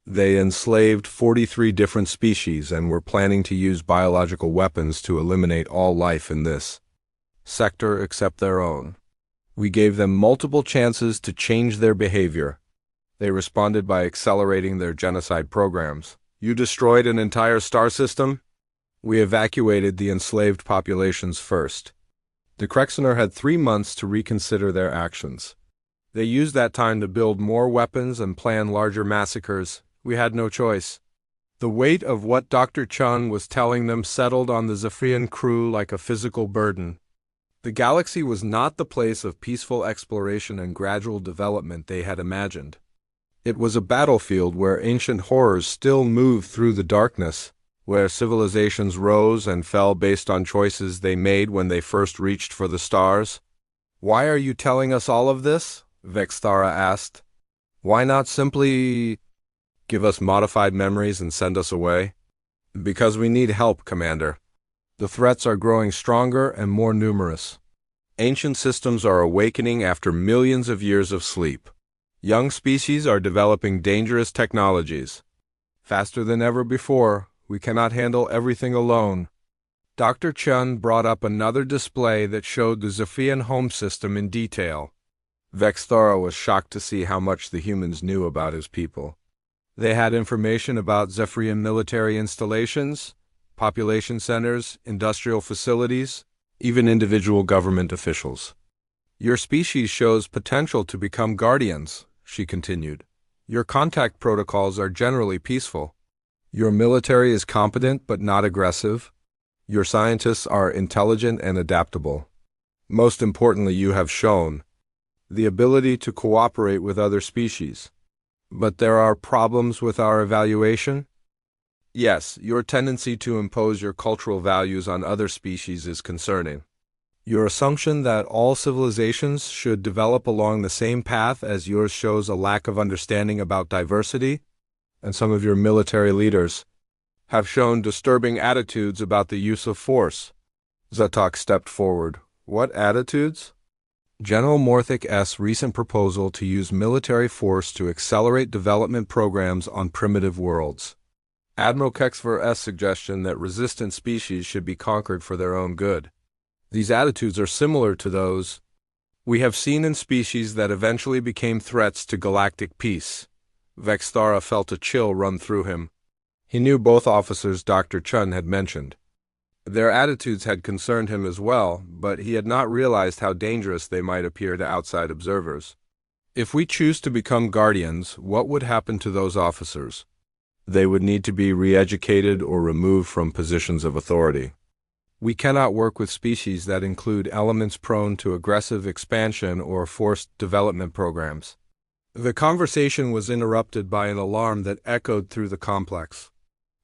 "They enslaved 43 different species and were planning to use biological weapons to eliminate all life in this sector except their own. We gave them multiple chances to change their behavior. They responded by accelerating their genocide programs. You destroyed an entire star system? We evacuated the enslaved populations first. The Crexener had 3 months to reconsider their actions. They used that time to build more weapons and plan larger massacres. We had no choice." The weight of what Dr. Chun was telling them settled on the Zephyrian crew like a physical burden. The galaxy was not the place of peaceful exploration and gradual development they had imagined. It was a battlefield where ancient horrors still moved through the darkness, where civilizations rose and fell based on choices they made when they first reached for the stars. "Why are you telling us all of this?" Vexthara asked. "Why not simply give us modified memories and send us away?" "Because we need help, Commander. The threats are growing stronger and more numerous. Ancient systems are awakening after millions of years of sleep. Young species are developing dangerous technologies. Faster than ever before, we cannot handle everything alone." Dr. Chun brought up another display that showed the Zephyrian home system in detail. Vexthara was shocked to see how much the humans knew about his people. They had information about Zephyrian military installations, population centers, industrial facilities, even individual government officials. "Your species shows potential to become guardians," she continued. "Your contact protocols are generally peaceful. Your military is competent but not aggressive. Your scientists are intelligent and adaptable. Most importantly, you have shown the ability to cooperate with other species. But there are problems with our evaluation?" "Yes, your tendency to impose your cultural values on other species is concerning. Your assumption that all civilizations should develop along the same path as yours shows a lack of understanding about diversity, and some of your military leaders have shown disturbing attitudes about the use of force." Zatok stepped forward. "What attitudes?" "General Morthic S.'s recent proposal to use military force to accelerate development programs on primitive worlds. Admiral Kexver S.'s suggestion that resistant species should be conquered for their own good. These attitudes are similar to those we have seen in species that eventually became threats to galactic peace." Vexthara felt a chill run through him. He knew both officers Dr. Chun had mentioned. Their attitudes had concerned him as well, but he had not realized how dangerous they might appear to outside observers. "If we choose to become guardians, what would happen to those officers?" "They would need to be re-educated or removed from positions of authority. We cannot work with species that include elements prone to aggressive expansion or forced development programs. The conversation was interrupted by an alarm that echoed through the complex.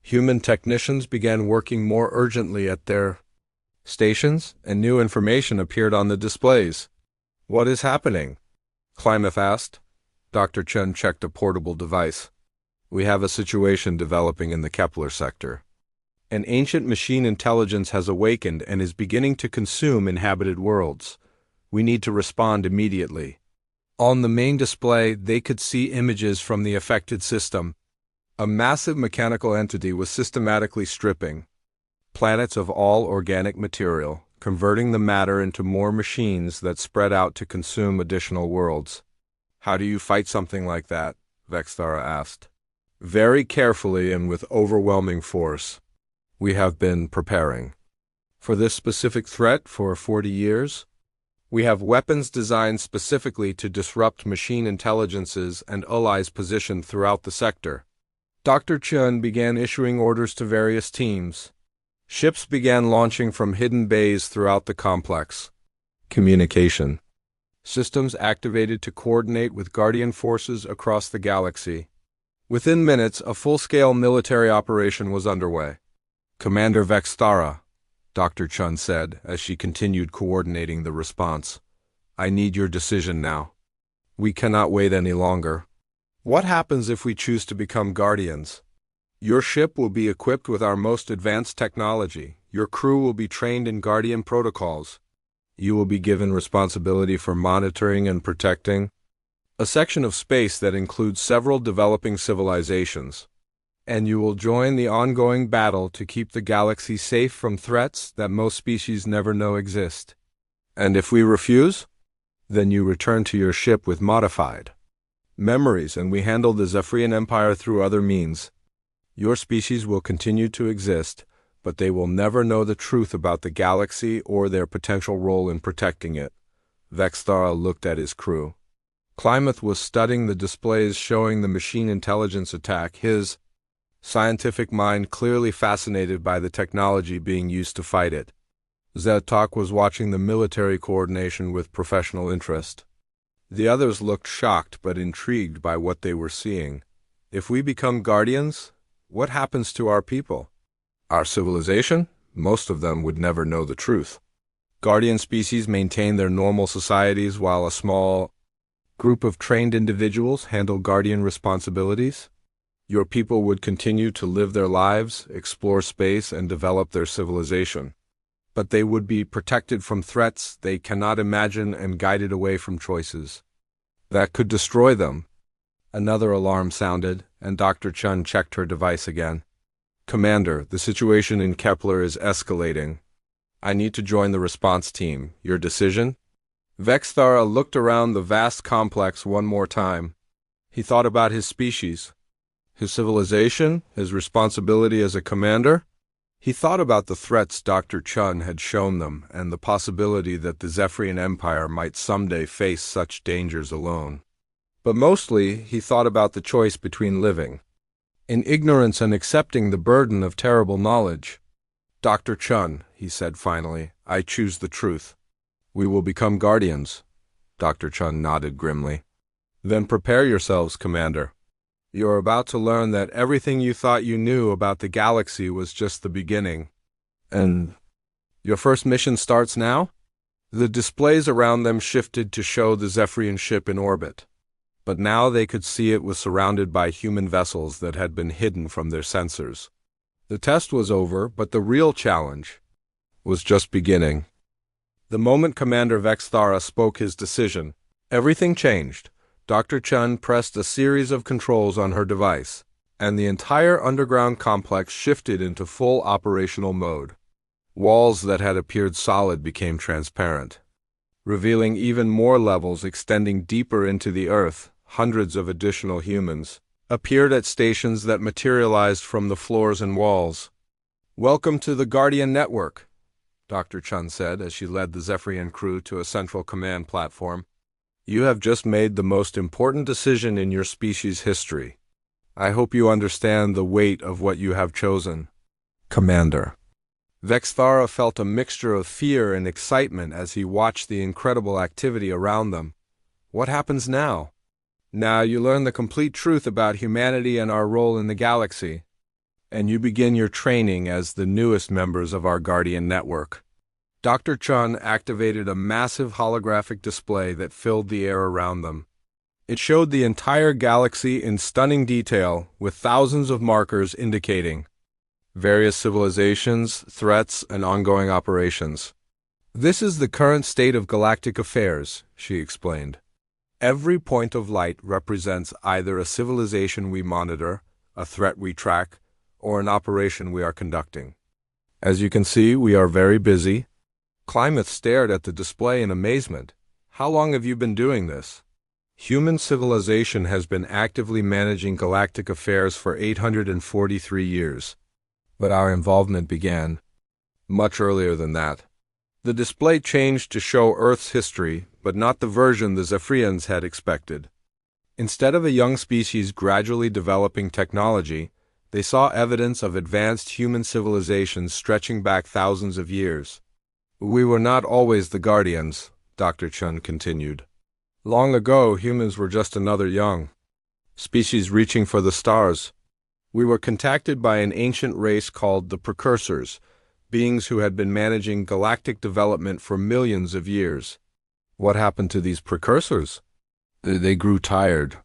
Human technicians began working more urgently at their stations, and new information appeared on the displays. "What is happening?" Klamath asked. Dr. Chun checked a portable device. "We have a situation developing in the Kepler sector. An ancient machine intelligence has awakened and is beginning to consume inhabited worlds. We need to respond immediately." On the main display, they could see images from the affected system. A massive mechanical entity was systematically stripping planets of all organic material, converting the matter into more machines that spread out to consume additional worlds. "How do you fight something like that?" Vexthara asked. "Very carefully and with overwhelming force. We have been preparing for this specific threat for 40 years. We have weapons designed specifically to disrupt machine intelligences and allies positioned throughout the sector." Dr. Chun began issuing orders to various teams. Ships began launching from hidden bays throughout the complex. Communication systems activated to coordinate with Guardian forces across the galaxy. Within minutes, a full-scale military operation was underway. "Commander Vexthara," Dr. Chun said as she continued coordinating the response, "I need your decision now. We cannot wait any longer. What happens if we choose to become Guardians? Your ship will be equipped with our most advanced technology. Your crew will be trained in Guardian protocols. You will be given responsibility for monitoring and protecting a section of space that includes several developing civilizations. And you will join the ongoing battle to keep the galaxy safe from threats that most species never know exist. And if we refuse, then you return to your ship with modified memories, and we handle the Zephyrian Empire through other means. Your species will continue to exist, but they will never know the truth about the galaxy or their potential role in protecting it." Vexthara looked at his crew. Klamath was studying the displays showing the machine intelligence attack, his scientific mind clearly fascinated by the technology being used to fight it. Zetok was watching the military coordination with professional interest. The others looked shocked but intrigued by what they were seeing. "If we become Guardians, what happens to our people? Our civilization? Most of them would never know the truth. Guardian species maintain their normal societies while a small group of trained individuals handle Guardian responsibilities. Your people would continue to live their lives, explore space, and develop their civilization. But they would be protected from threats they cannot imagine and guided away from choices that could destroy them." Another alarm sounded, and Dr. Chun checked her device again. "Commander, the situation in Kepler is escalating. I need to join the response team. Your decision?" Vexthara looked around the vast complex one more time. He thought about his species, his civilization, his responsibility as a commander. He thought about the threats Dr. Chun had shown them and the possibility that the Zephyrian Empire might someday face such dangers alone. But mostly, he thought about the choice between living in ignorance and accepting the burden of terrible knowledge. "Dr. Chun," he said finally, "I choose the truth. We will become Guardians." Dr. Chun nodded grimly. "Then prepare yourselves, Commander. You're about to learn that everything you thought you knew about the galaxy was just the beginning. And your first mission starts now?" The displays around them shifted to show the Zephyrian ship in orbit. But now they could see it was surrounded by human vessels that had been hidden from their sensors. The test was over, but the real challenge was just beginning. The moment Commander Vexthara spoke his decision, everything changed. Dr. Chun pressed a series of controls on her device, and the entire underground complex shifted into full operational mode. Walls that had appeared solid became transparent, revealing even more levels extending deeper into the earth. Hundreds of additional humans appeared at stations that materialized from the floors and walls. "Welcome to the Guardian Network," Dr. Chun said as she led the Zephyrian crew to a central command platform. "You have just made the most important decision in your species' history. I hope you understand the weight of what you have chosen, Commander." Vexthara felt a mixture of fear and excitement as he watched the incredible activity around them. What happens now? Now you learn the complete truth about humanity and our role in the galaxy, and you begin your training as the newest members of our Guardian network. Dr. Chun activated a massive holographic display that filled the air around them. It showed the entire galaxy in stunning detail, with thousands of markers indicating various civilizations, threats, and ongoing operations. This is the current state of galactic affairs, she explained. Every point of light represents either a civilization we monitor, a threat we track, or an operation we are conducting. As you can see, we are very busy. Klamath stared at the display in amazement. How long have you been doing this? Human civilization has been actively managing galactic affairs for 843 years. But our involvement began much earlier than that. The display changed to show Earth's history, but not the version the Zephyrians had expected. Instead of a young species gradually developing technology, they saw evidence of advanced human civilizations stretching back thousands of years. We were not always the Guardians, Dr. Chun continued. Long ago, humans were just another young species reaching for the stars. We were contacted by an ancient race called the Precursors, beings who had been managing galactic development for millions of years. What happened to these Precursors? They grew tired.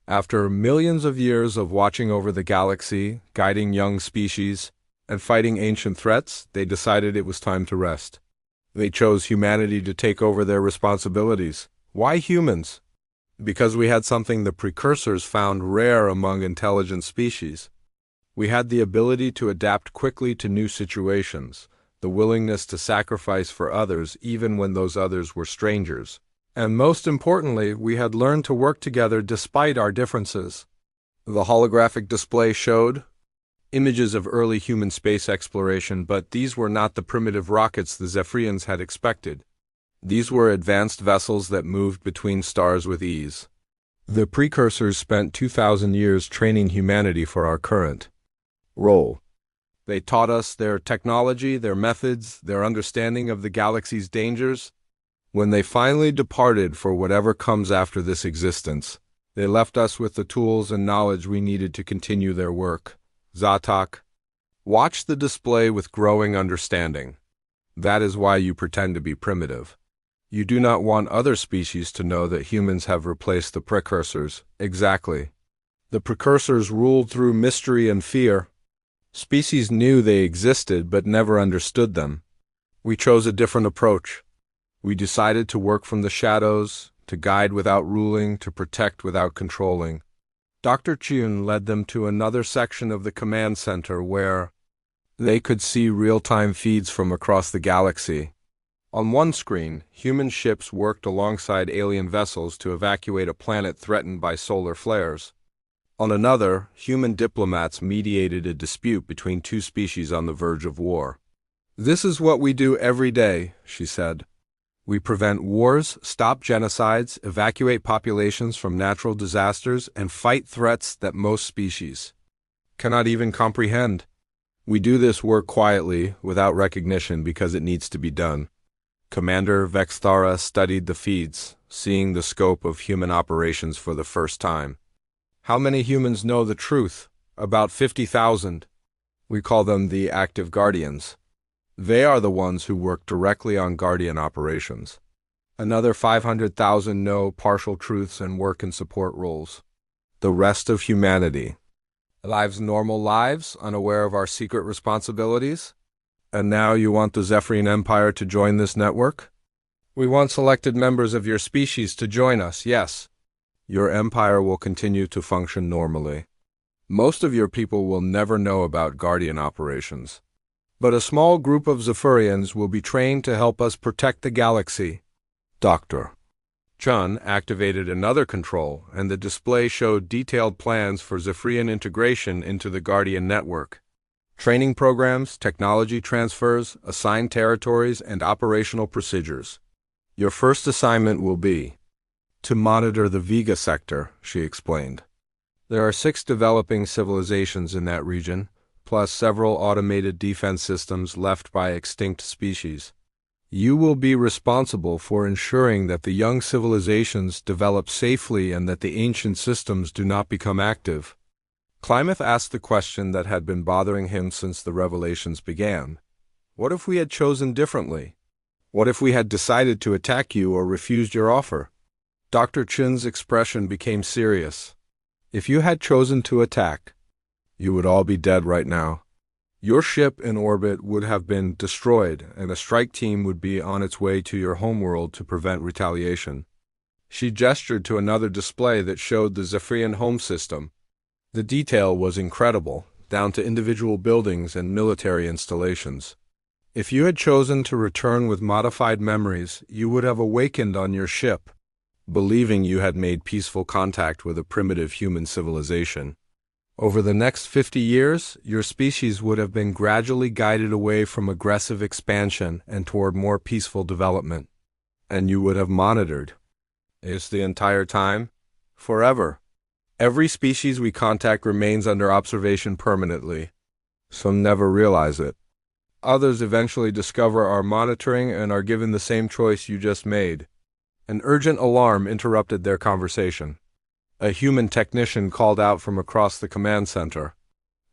After millions of years of watching over the galaxy, guiding young species, and fighting ancient threats, they decided it was time to rest. They chose humanity to take over their responsibilities. Why humans? Because we had something the Precursors found rare among intelligent species. We had the ability to adapt quickly to new situations, the willingness to sacrifice for others even when those others were strangers. And most importantly, we had learned to work together despite our differences. The holographic display showed images of early human space exploration, but these were not the primitive rockets the Zephyrians had expected. These were advanced vessels that moved between stars with ease. The Precursors spent 2,000 years training humanity for our current role. They taught us their technology, their methods, their understanding of the galaxy's dangers. When they finally departed for whatever comes after this existence, they left us with the tools and knowledge we needed to continue their work. Zatok watched the display with growing understanding. That is why you pretend to be primitive. You do not want other species to know that humans have replaced the Precursors. Exactly. The Precursors ruled through mystery and fear. Species knew they existed but never understood them. We chose a different approach. We decided to work from the shadows, to guide without ruling, to protect without controlling. Dr. Chun led them to another section of the command center where they could see real-time feeds from across the galaxy. On one screen, human ships worked alongside alien vessels to evacuate a planet threatened by solar flares. On another, human diplomats mediated a dispute between two species on the verge of war. This is what we do every day, she said. We prevent wars, stop genocides, evacuate populations from natural disasters, and fight threats that most species cannot even comprehend. We do this work quietly, without recognition, because it needs to be done. Commander Vexthara studied the feeds, seeing the scope of human operations for the first time. How many humans know the truth? About 50,000. We call them the active Guardians. They are the ones who work directly on Guardian operations. Another 500,000 know partial truths and work in support roles. The rest of humanity lives normal lives, unaware of our secret responsibilities. And now you want the Zephyrian Empire to join this network? We want selected members of your species to join us, yes. Your empire will continue to function normally. Most of your people will never know about Guardian operations. But a small group of Zephyrians will be trained to help us protect the galaxy. Dr. Chun activated another control, and the display showed detailed plans for Zephyrian integration into the Guardian network. Training programs, technology transfers, assigned territories, and operational procedures. Your first assignment will be to monitor the Vega sector, she explained. There are 6 developing civilizations in that region, plus several automated defense systems left by extinct species. You will be responsible for ensuring that the young civilizations develop safely and that the ancient systems do not become active. Klamath asked the question that had been bothering him since the revelations began. What if we had chosen differently? What if we had decided to attack you or refused your offer? Dr. Chen's expression became serious. If you had chosen to attack, you would all be dead right now. Your ship in orbit would have been destroyed, and a strike team would be on its way to your homeworld to prevent retaliation. She gestured to another display that showed the Zephyrian home system. The detail was incredible, down to individual buildings and military installations. If you had chosen to return with modified memories, you would have awakened on your ship, believing you had made peaceful contact with a primitive human civilization. Over the next 50 years, your species would have been gradually guided away from aggressive expansion and toward more peaceful development. And you would have monitored. Is the entire time? Forever. Every species we contact remains under observation permanently. Some never realize it. Others eventually discover our monitoring and are given the same choice you just made. An urgent alarm interrupted their conversation. A human technician called out from across the command center.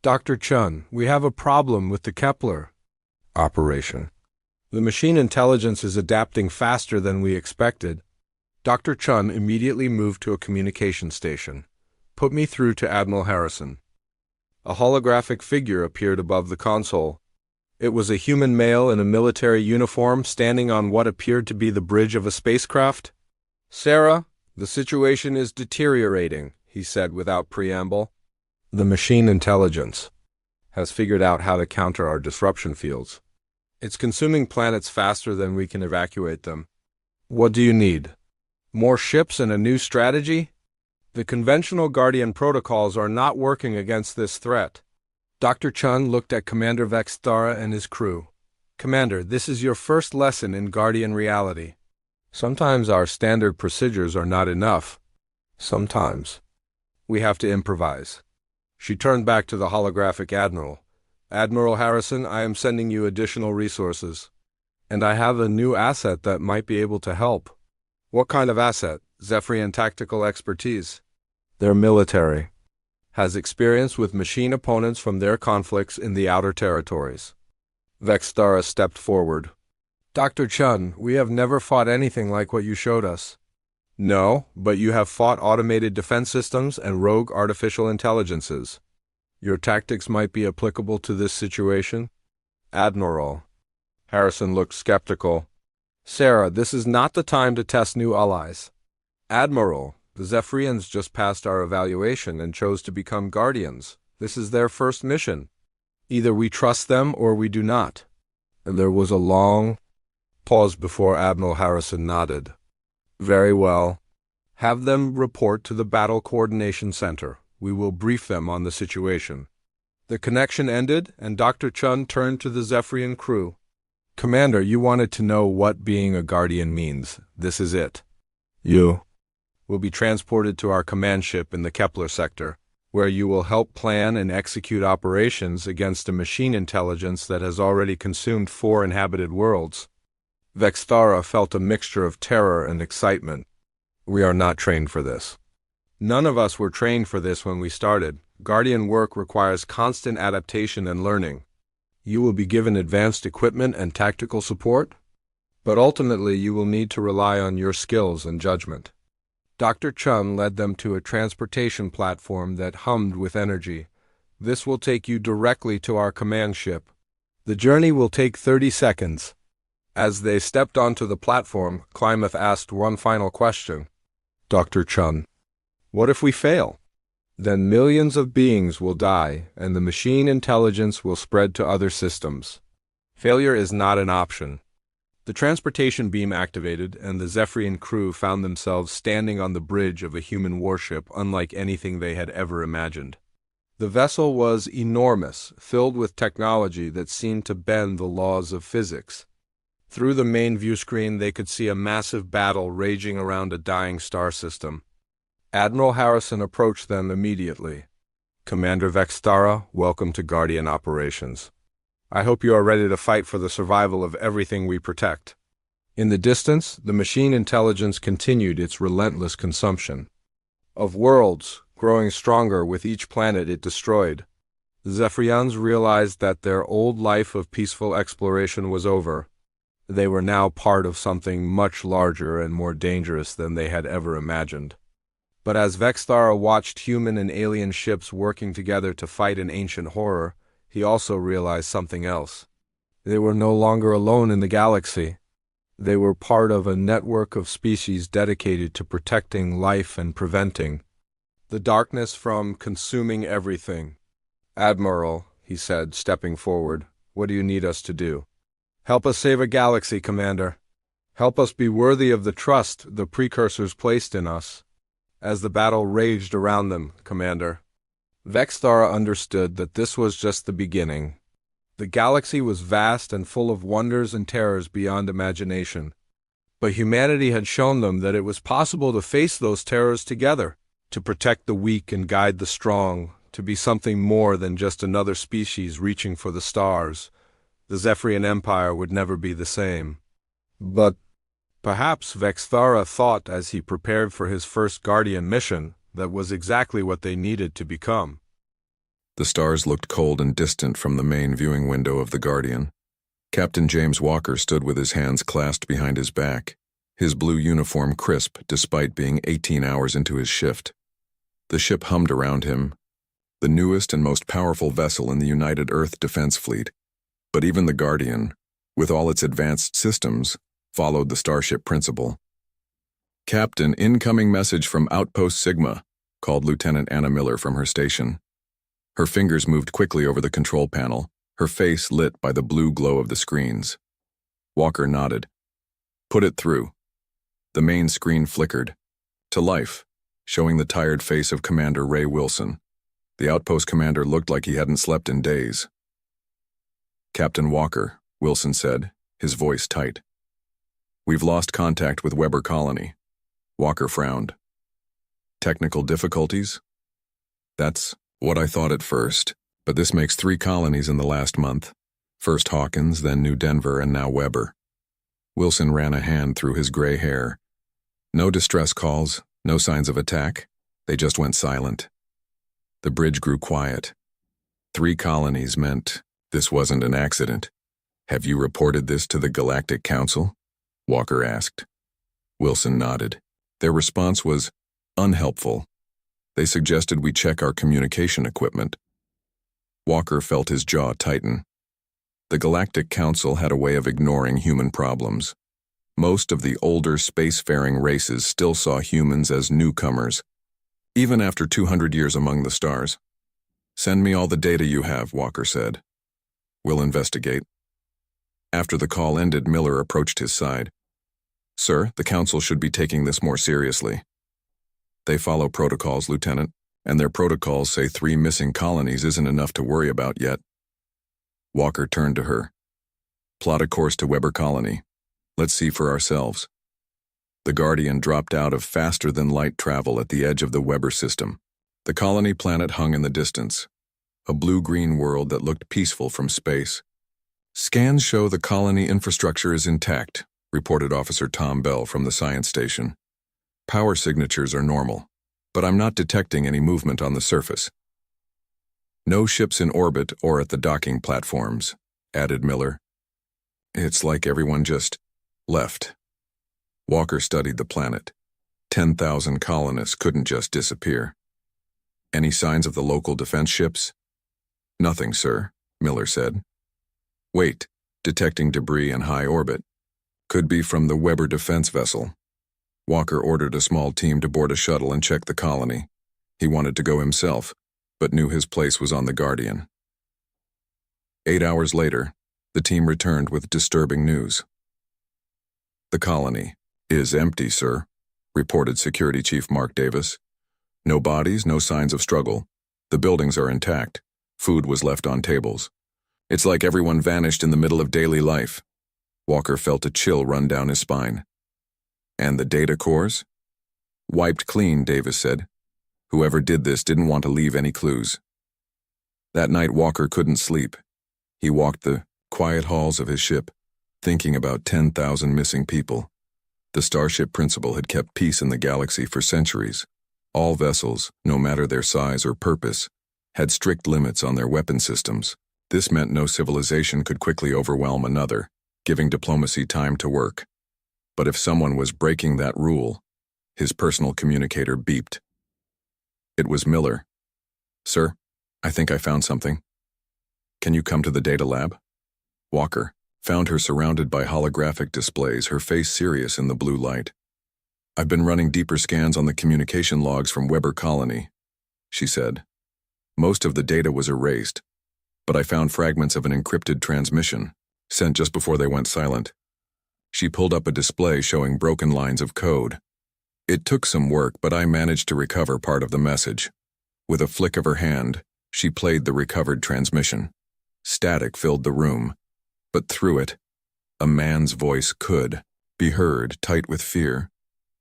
Dr. Chun, we have a problem with the Kepler operation. The machine intelligence is adapting faster than we expected. Dr. Chun immediately moved to a communication station. Put me through to Admiral Harrison. A holographic figure appeared above the console. It was a human male in a military uniform standing on what appeared to be the bridge of a spacecraft. Sarah, the situation is deteriorating, he said without preamble. The machine intelligence has figured out how to counter our disruption fields. It's consuming planets faster than we can evacuate them. What do you need? More ships and a new strategy? The conventional Guardian protocols are not working against this threat. Dr. Chun looked at Commander Vexthara and his crew. Commander, this is your first lesson in Guardian reality. Sometimes our standard procedures are not enough. Sometimes we have to improvise. She turned back to the holographic admiral. Admiral Harrison, I am sending you additional resources. And I have a new asset that might be able to help. What kind of asset? Zephyrian tactical expertise. They're military. Has experience with machine opponents from their conflicts in the outer territories. Vexthara stepped forward. Dr. Chun, we have never fought anything like what you showed us. No, but you have fought automated defense systems and rogue artificial intelligences. Your tactics might be applicable to this situation? Admiral. Harrison looked skeptical. Sarah, this is not the time to test new allies. Admiral, the Zephyrians just passed our evaluation and chose to become Guardians. This is their first mission. Either we trust them or we do not. And there was a long pause before Admiral Harrison nodded. Very well. Have them report to the Battle Coordination Center. We will brief them on the situation. The connection ended, and Dr. Chun turned to the Zephyrian crew. Commander, you wanted to know what being a Guardian means. This is it. You will be transported to our command ship in the Kepler sector, where you will help plan and execute operations against a machine intelligence that has already consumed 4 inhabited worlds. Vexthara felt a mixture of terror and excitement. We are not trained for this. None of us were trained for this when we started. Guardian work requires constant adaptation and learning. You will be given advanced equipment and tactical support, but ultimately you will need to rely on your skills and judgment. Dr. Chun led them to a transportation platform that hummed with energy. This will take you directly to our command ship. The journey will take 30 seconds. As they stepped onto the platform, Klamath asked one final question. Dr. Chun, what if we fail? Then millions of beings will die, and the machine intelligence will spread to other systems. Failure is not an option. The transportation beam activated, and the Zephyrian crew found themselves standing on the bridge of a human warship unlike anything they had ever imagined. The vessel was enormous, filled with technology that seemed to bend the laws of physics. Through the main view screen, they could see a massive battle raging around a dying star system. Admiral Harrison approached them immediately. Commander Vextara, welcome to Guardian Operations. I hope you are ready to fight for the survival of everything we protect. In the distance, the machine intelligence continued its relentless consumption of worlds, growing stronger with each planet it destroyed. The Zephyrians realized that their old life of peaceful exploration was over. They were now part of something much larger and more dangerous than they had ever imagined. But as Vextara watched human and alien ships working together to fight an ancient horror, he also realized something else. They were no longer alone in the galaxy. They were part of a network of species dedicated to protecting life and preventing the darkness from consuming everything. "Admiral," he said, stepping forward, "what do you need us to do?" "Help us save a galaxy, Commander. Help us be worthy of the trust the precursors placed in us." As the battle raged around them, Commander, Vextara understood that this was just the beginning. The galaxy was vast and full of wonders and terrors beyond imagination. But humanity had shown them that it was possible to face those terrors together, to protect the weak and guide the strong, to be something more than just another species reaching for the stars. The Zephyrian Empire would never be the same. But perhaps Vextara thought as he prepared for his first Guardian mission that was exactly what they needed to become. The stars looked cold and distant from the main viewing window of the Guardian. Captain James Walker stood with his hands clasped behind his back, his blue uniform crisp despite being 18 hours into his shift. The ship hummed around him, the newest and most powerful vessel in the United Earth Defense Fleet. But even the Guardian, with all its advanced systems, followed the Starship principle. "Captain, incoming message from Outpost Sigma," called Lieutenant Anna Miller from her station. Her fingers moved quickly over the control panel, her face lit by the blue glow of the screens. Walker nodded. "Put it through." The main screen flickered to life, showing the tired face of Commander Ray Wilson. The outpost commander looked like he hadn't slept in days. "Captain Walker," Wilson said, his voice tight. "We've lost contact with Weber Colony." Walker frowned. "Technical difficulties?" "That's what I thought at first, but this makes 3 colonies in the last month. First Hawkins, then New Denver, and now Weber." Wilson ran a hand through his gray hair. "No distress calls, no signs of attack. They just went silent." The bridge grew quiet. 3 colonies meant this wasn't an accident. "Have you reported this to the Galactic Council?" Walker asked. Wilson nodded. Their response was unhelpful. They suggested we check our communication equipment. Walker felt his jaw tighten. The Galactic Council had a way of ignoring human problems. Most of the older spacefaring races still saw humans as newcomers, even after 200 years among the stars. "Send me all the data you have," Walker said. "We'll investigate." After the call ended, Miller approached his side. "Sir, the Council should be taking this more seriously." "They follow protocols, Lieutenant, and their protocols say 3 missing colonies isn't enough to worry about yet." Walker turned to her. "Plot a course to Weber Colony. Let's see for ourselves." The Guardian dropped out of faster-than-light travel at the edge of the Weber system. The colony planet hung in the distance, a blue-green world that looked peaceful from space. "Scans show the colony infrastructure is intact," reported Officer Tom Bell from the science station. "Power signatures are normal, but I'm not detecting any movement on the surface." "No ships in orbit or at the docking platforms," added Miller. "It's like everyone just left." Walker studied the planet. 10,000 colonists couldn't just disappear. "Any signs of the local defense ships?" "Nothing, sir," Miller said. "Wait, detecting debris in high orbit. Could be from the Weber defense vessel." Walker ordered a small team to board a shuttle and check the colony. He wanted to go himself, but knew his place was on the Guardian. 8 hours later, the team returned with disturbing news. "The colony is empty, sir," reported Security Chief Mark Davis. "No bodies, no signs of struggle. The buildings are intact. Food was left on tables. It's like everyone vanished in the middle of daily life." Walker felt a chill run down his spine. "And the data cores?" "Wiped clean," Davis said. "Whoever did this didn't want to leave any clues. That night Walker couldn't sleep. He walked the quiet halls of his ship, thinking about 10,000 missing people. The Starship Principle had kept peace in the galaxy for centuries. All vessels, no matter their size or purpose, had strict limits on their weapon systems. This meant no civilization could quickly overwhelm another, giving diplomacy time to work. But if someone was breaking that rule, his personal communicator beeped. It was Miller. "Sir, I think I found something. Can you come to the data lab?" Walker found her surrounded by holographic displays, her face serious in the blue light. "I've been running deeper scans on the communication logs from Weber Colony," she said. "Most of the data was erased, but I found fragments of an encrypted transmission, sent just before they went silent." She pulled up a display showing broken lines of code. "It took some work, but I managed to recover part of the message." With a flick of her hand, she played the recovered transmission. Static filled the room, but through it, a man's voice could be heard, tight with fear.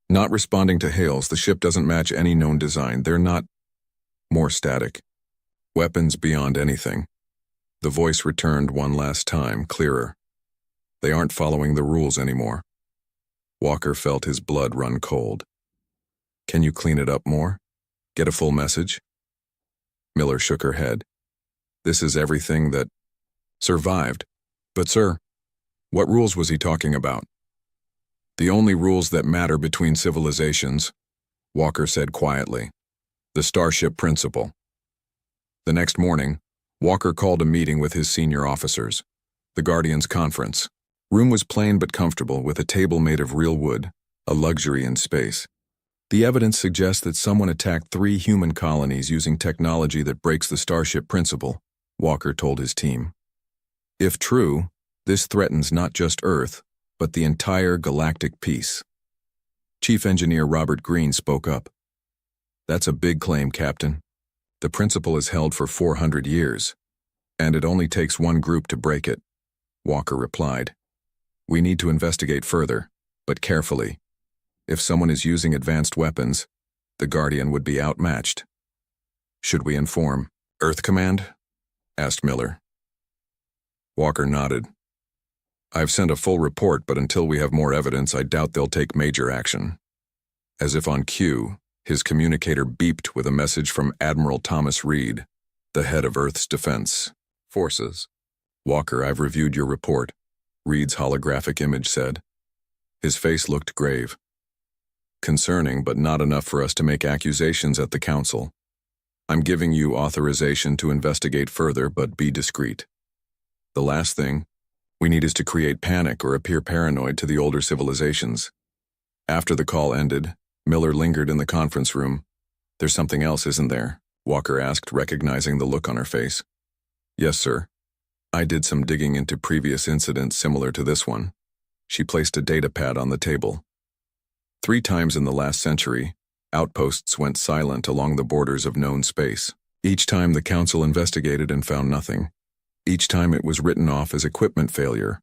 "Not responding to hails. The ship doesn't match any known design. They're not..." More static. "Weapons beyond anything." The voice returned one last time, clearer. "They aren't following the rules anymore." Walker felt his blood run cold. "Can you clean it up more? Get a full message?" Miller shook her head. "This is everything that survived." "But sir, what rules was he talking about?" "The only rules that matter between civilizations," Walker said quietly. "The Starship Principle." The next morning, Walker called a meeting with his senior officers. The Guardians' conference. Room was plain but comfortable, with a table made of real wood, a luxury in space. "The evidence suggests that someone attacked 3 human colonies using technology that breaks the Starship Principle," Walker told his team. "If true, this threatens not just Earth, but the entire galactic peace." Chief Engineer Robert Green spoke up. "That's a big claim, Captain. The principle is held for 400 years, and it only takes one group to break it," Walker replied. "We need to investigate further, but carefully. If someone is using advanced weapons, the Guardian would be outmatched." "Should we inform Earth Command?" asked Miller. Walker nodded. "I've sent a full report, but until we have more evidence, I doubt they'll take major action." As if on cue, his communicator beeped with a message from Admiral Thomas Reed, the head of Earth's Defense Forces. "Walker, I've reviewed your report," Reed's holographic image said. His face looked grave. "Concerning, but not enough for us to make accusations at the Council. I'm giving you authorization to investigate further, but be discreet. The last thing we need is to create panic or appear paranoid to the older civilizations." After the call ended, Miller lingered in the conference room. "There's something else, isn't there?" Walker asked, recognizing the look on her face. "Yes, sir. I did some digging into previous incidents similar to this one." She placed a data pad on the table. 3 times in the last century, outposts went silent along the borders of known space. Each time the Council investigated and found nothing. Each time it was written off as equipment failure,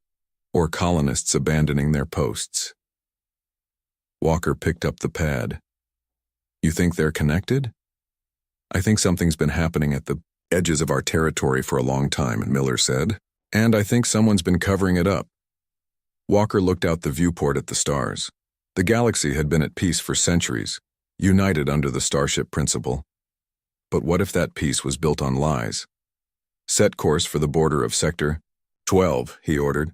or colonists abandoning their posts. Walker picked up the pad. "You think they're connected?" "I think something's been happening at the edges of our territory for a long time," Miller said. "And I think someone's been covering it up." Walker looked out the viewport at the stars. The galaxy had been at peace for centuries, united under the Starship Principle. But what if that peace was built on lies? "Set course for the border of Sector 12, he ordered.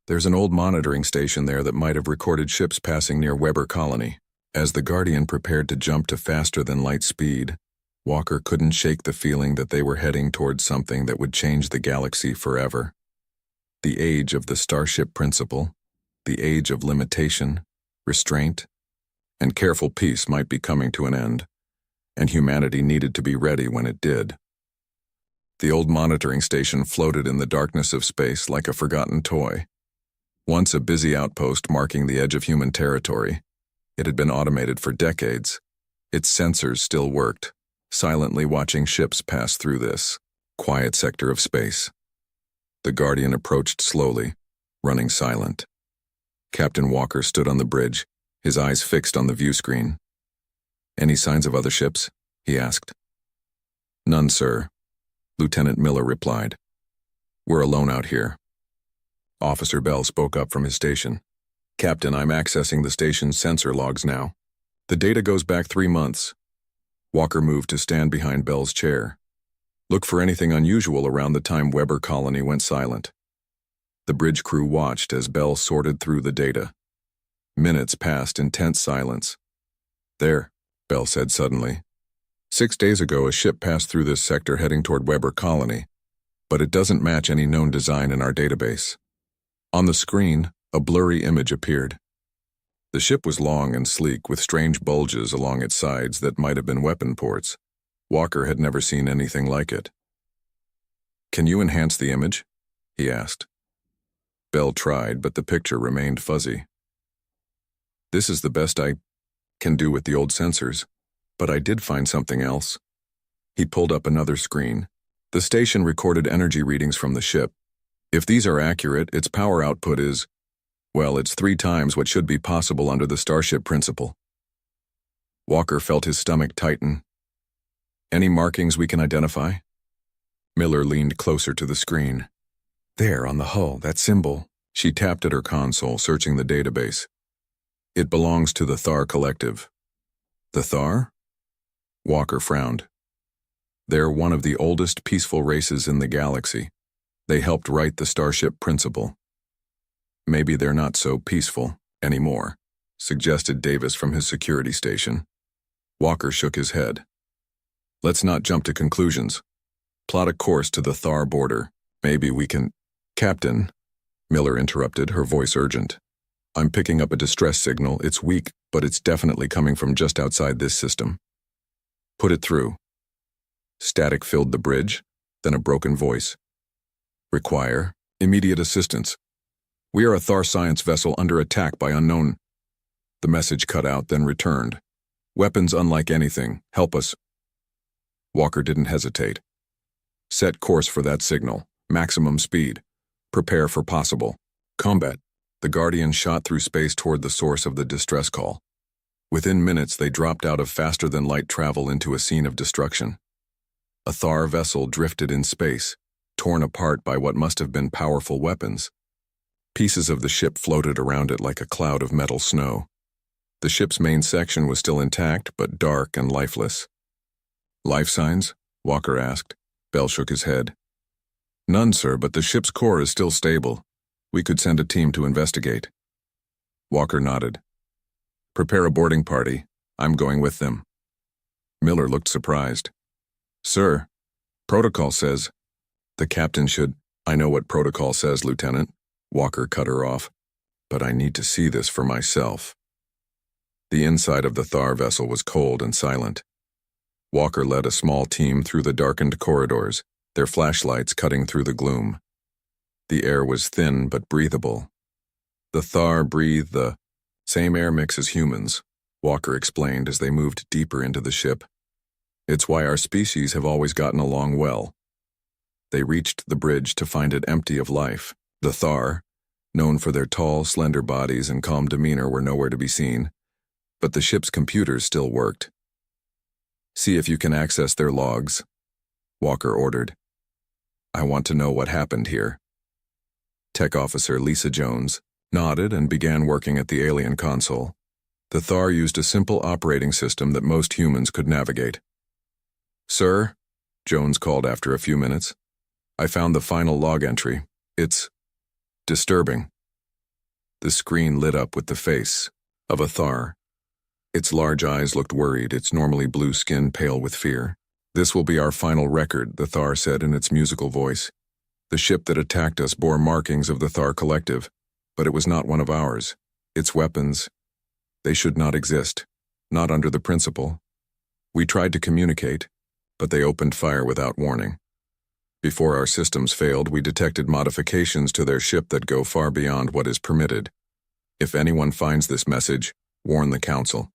"There's an old monitoring station there that might have recorded ships passing near Weber Colony." As the Guardian prepared to jump to faster-than-light speed, Walker couldn't shake the feeling that they were heading towards something that would change the galaxy forever. The age of the Starship Principle, the age of limitation, restraint, and careful peace might be coming to an end, and humanity needed to be ready when it did. The old monitoring station floated in the darkness of space like a forgotten toy. Once a busy outpost marking the edge of human territory, it had been automated for decades. Its sensors still worked, silently watching ships pass through this quiet sector of space. The Guardian approached slowly, running silent. Captain Walker stood on the bridge, his eyes fixed on the view screen. "Any signs of other ships?" he asked. "None, sir. Lieutenant Miller replied. "We're alone out here." Officer Bell spoke up from his station. "Captain, I'm accessing the station's sensor logs now. The data goes back 3 months." Walker moved to stand behind Bell's chair. "Look for anything unusual around the time Weber Colony went silent." The bridge crew watched as Bell sorted through the data. Minutes passed in tense silence. "There," Bell said suddenly. "6 days ago, a ship passed through this sector heading toward Weber Colony, but it doesn't match any known design in our database." On the screen, a blurry image appeared. The ship was long and sleek, with strange bulges along its sides that might have been weapon ports. Walker had never seen anything like it. "Can you enhance the image?" he asked. Bell tried, but the picture remained fuzzy. "This is the best I can do with the old sensors, but I did find something else." He pulled up another screen. The station recorded energy readings from the ship. If these are accurate, its power output is, well, it's 3 times what should be possible under the Starship principle. Walker felt his stomach tighten. "Any markings we can identify?" Miller leaned closer to the screen. "There, on the hull, that symbol." She tapped at her console, searching the database. "It belongs to the Thar Collective." "The Thar?" Walker frowned. "They're one of the oldest peaceful races in the galaxy. They helped write the Starship principle." "Maybe they're not so peaceful anymore," suggested Davis from his security station. Walker shook his head. "Let's not jump to conclusions. Plot a course to the Thar border. Maybe we can—" "Captain," Miller interrupted, her voice urgent. "I'm picking up a distress signal. It's weak, but it's definitely coming from just outside this system." "Put it through." Static filled the bridge, then a broken voice. "Require immediate assistance. We are a Thar science vessel under attack by unknown—" The message cut out, then returned. "Weapons unlike anything. Help us." Walker didn't hesitate. "Set course for that signal. Maximum speed. Prepare for possible combat." The Guardian shot through space toward the source of the distress call. Within minutes, they dropped out of faster-than-light travel into a scene of destruction. A Thar vessel drifted in space, torn apart by what must have been powerful weapons. Pieces of the ship floated around it like a cloud of metal snow. The ship's main section was still intact, but dark and lifeless. "Life signs?" Walker asked. Bell shook his head. "None, sir, but the ship's core is still stable. We could send a team to investigate." Walker nodded. "Prepare a boarding party. I'm going with them." Miller looked surprised. "Sir, protocol says—" "The captain should—" "I know what protocol says, Lieutenant." Walker cut her off. "But I need to see this for myself." The inside of the Thar vessel was cold and silent. Walker led a small team through the darkened corridors, their flashlights cutting through the gloom. The air was thin but breathable. The Thar breathed the same air mix as humans, Walker explained as they moved deeper into the ship. "It's why our species have always gotten along well." They reached the bridge to find it empty of life. The Thar, known for their tall, slender bodies and calm demeanor, were nowhere to be seen, but the ship's computers still worked. "See if you can access their logs," Walker ordered. "I want to know what happened here." Tech Officer Lisa Jones nodded and began working at the alien console. The Thar used a simple operating system that most humans could navigate. "Sir," Jones called after a few minutes, "I found the final log entry. It's disturbing." The screen lit up with the face of a Thar. Its large eyes looked worried, its normally blue skin pale with fear. "This will be our final record," the Thar said in its musical voice. "The ship that attacked us bore markings of the Thar Collective, but it was not one of ours. Its weapons, they should not exist, not under the principle. We tried to communicate, but they opened fire without warning. Before our systems failed, we detected modifications to their ship that go far beyond what is permitted. If anyone finds this message, warn the Council.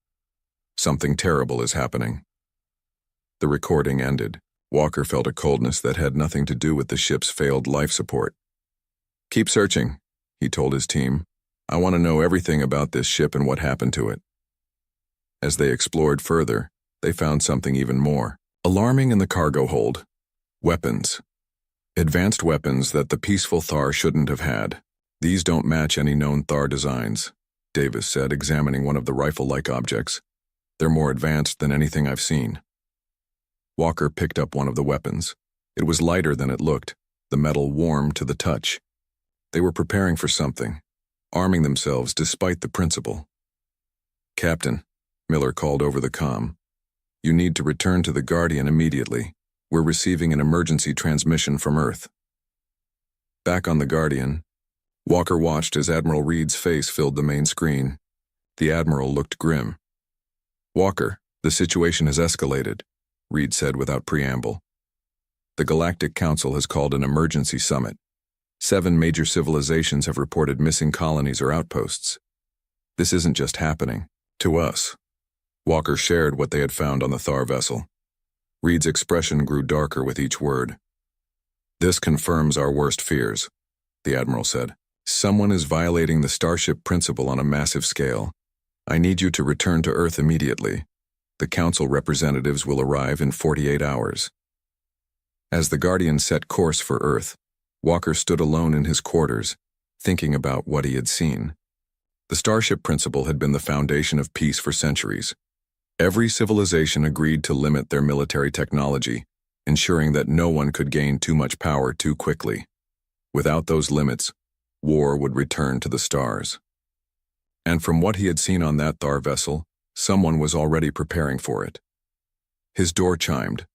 Something terrible is happening." The recording ended. Walker felt a coldness that had nothing to do with the ship's failed life support. "Keep searching," he told his team. "I want to know everything about this ship and what happened to it." As they explored further, they found something even more alarming in the cargo hold. Weapons. Advanced weapons that the peaceful Thar shouldn't have had. These don't match any known Thar designs, Davis said, examining one of the rifle-like objects. They're more advanced than anything I've seen. Walker picked up one of the weapons. It was lighter than it looked, the metal warm to the touch. They were preparing for something, arming themselves despite the principle. Captain, Miller called over the comm. You need to return to the Guardian immediately. We're receiving an emergency transmission from Earth. Back on the Guardian, Walker watched as Admiral Reed's face filled the main screen. The Admiral looked grim. Walker, the situation has escalated, Reed said without preamble. The Galactic Council has called an emergency summit. 7 major civilizations have reported missing colonies or outposts. This isn't just happening to us. Walker shared what they had found on the Thar vessel. Reed's expression grew darker with each word. This confirms our worst fears, the Admiral said. Someone is violating the Starship principle on a massive scale. I need you to return to Earth immediately. The Council representatives will arrive in 48 hours. As the Guardian set course for Earth, Walker stood alone in his quarters, thinking about what he had seen. The Starship principle had been the foundation of peace for centuries. Every civilization agreed to limit their military technology, ensuring that no one could gain too much power too quickly. Without those limits, war would return to the stars. And from what he had seen on that Thar vessel, someone was already preparing for it. His door chimed.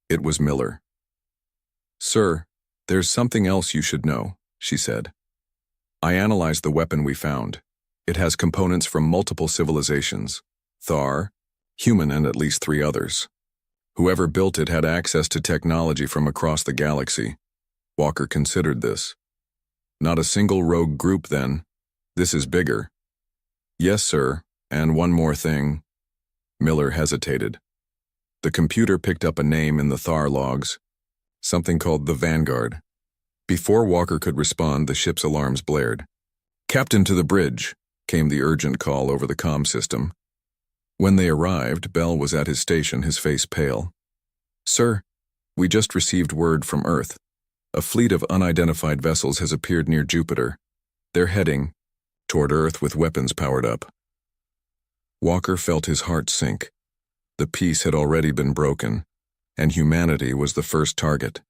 It was Miller. Sir, there's something else you should know, she said. I analyzed the weapon we found. It has components from multiple civilizations. Thar, human, and at least 3 others. Whoever built it had access to technology from across the galaxy. Walker considered this. Not a single rogue group, then. This is bigger. Yes, sir, and one more thing. Miller hesitated. The computer picked up a name in the Thar logs, something called the Vanguard. Before Walker could respond, the ship's alarms blared. Captain, to the bridge, came the urgent call over the comm system. When they arrived, Bell was at his station, his face pale. Sir, we just received word from Earth. A fleet of unidentified vessels has appeared near Jupiter. They're heading toward Earth with weapons powered up. Walker felt his heart sink. The peace had already been broken, and humanity was the first target.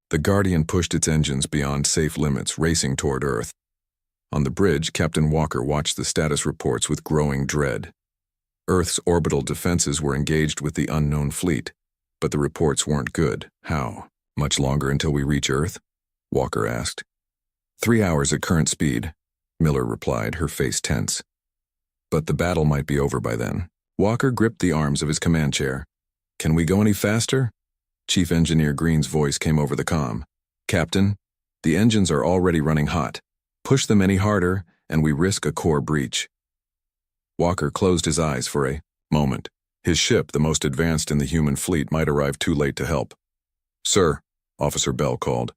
The Guardian pushed its engines beyond safe limits, racing toward Earth. On the bridge, Captain Walker watched the status reports with growing dread. Earth's orbital defenses were engaged with the unknown fleet, but the reports weren't good. How? Much longer until we reach Earth? Walker asked. 3 hours at current speed, Miller replied, her face tense. But the battle might be over by then. Walker gripped the arms of his command chair. Can we go any faster? Chief Engineer Green's voice came over the comm. Captain, the engines are already running hot. Push them any harder, and we risk a core breach. Walker closed his eyes for a moment. His ship, the most advanced in the human fleet, might arrive too late to help. Sir, Officer Bell called.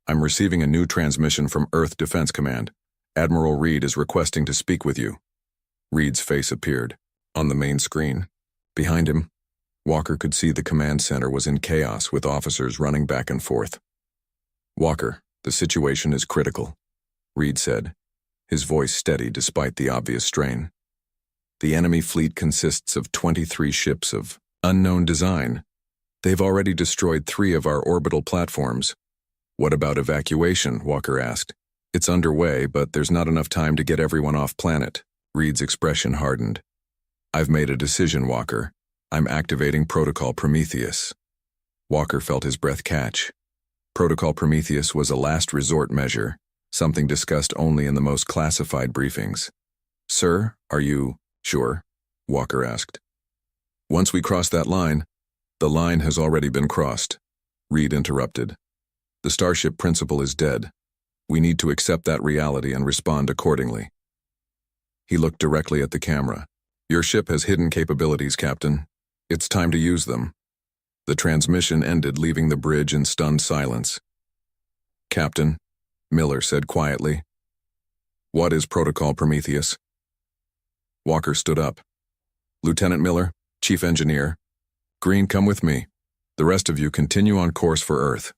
I'm receiving a new transmission from Earth Defense Command. Admiral Reed is requesting to speak with you. Reed's face appeared on the main screen. Behind him, Walker could see the command center was in chaos with officers running back and forth. Walker, the situation is critical, Reed said, his voice steady despite the obvious strain. The enemy fleet consists of 23 ships of unknown design. They've already destroyed 3 of our orbital platforms. What about evacuation? Walker asked. It's underway, but there's not enough time to get everyone off planet. Reed's expression hardened. I've made a decision, Walker. I'm activating Protocol Prometheus. Walker felt his breath catch. Protocol Prometheus was a last resort measure, something discussed only in the most classified briefings. Sir, are you sure? Walker asked. Once we cross that line, the line has already been crossed, Reed interrupted. The Starship principle is dead. We need to accept that reality and respond accordingly. He looked directly at the camera. Your ship has hidden capabilities, Captain. It's time to use them. The transmission ended, leaving the bridge in stunned silence. Captain, Miller said quietly. What is Protocol Prometheus? Walker stood up. Lieutenant Miller, Chief Engineer. Green, come with me. The rest of you continue on course for Earth.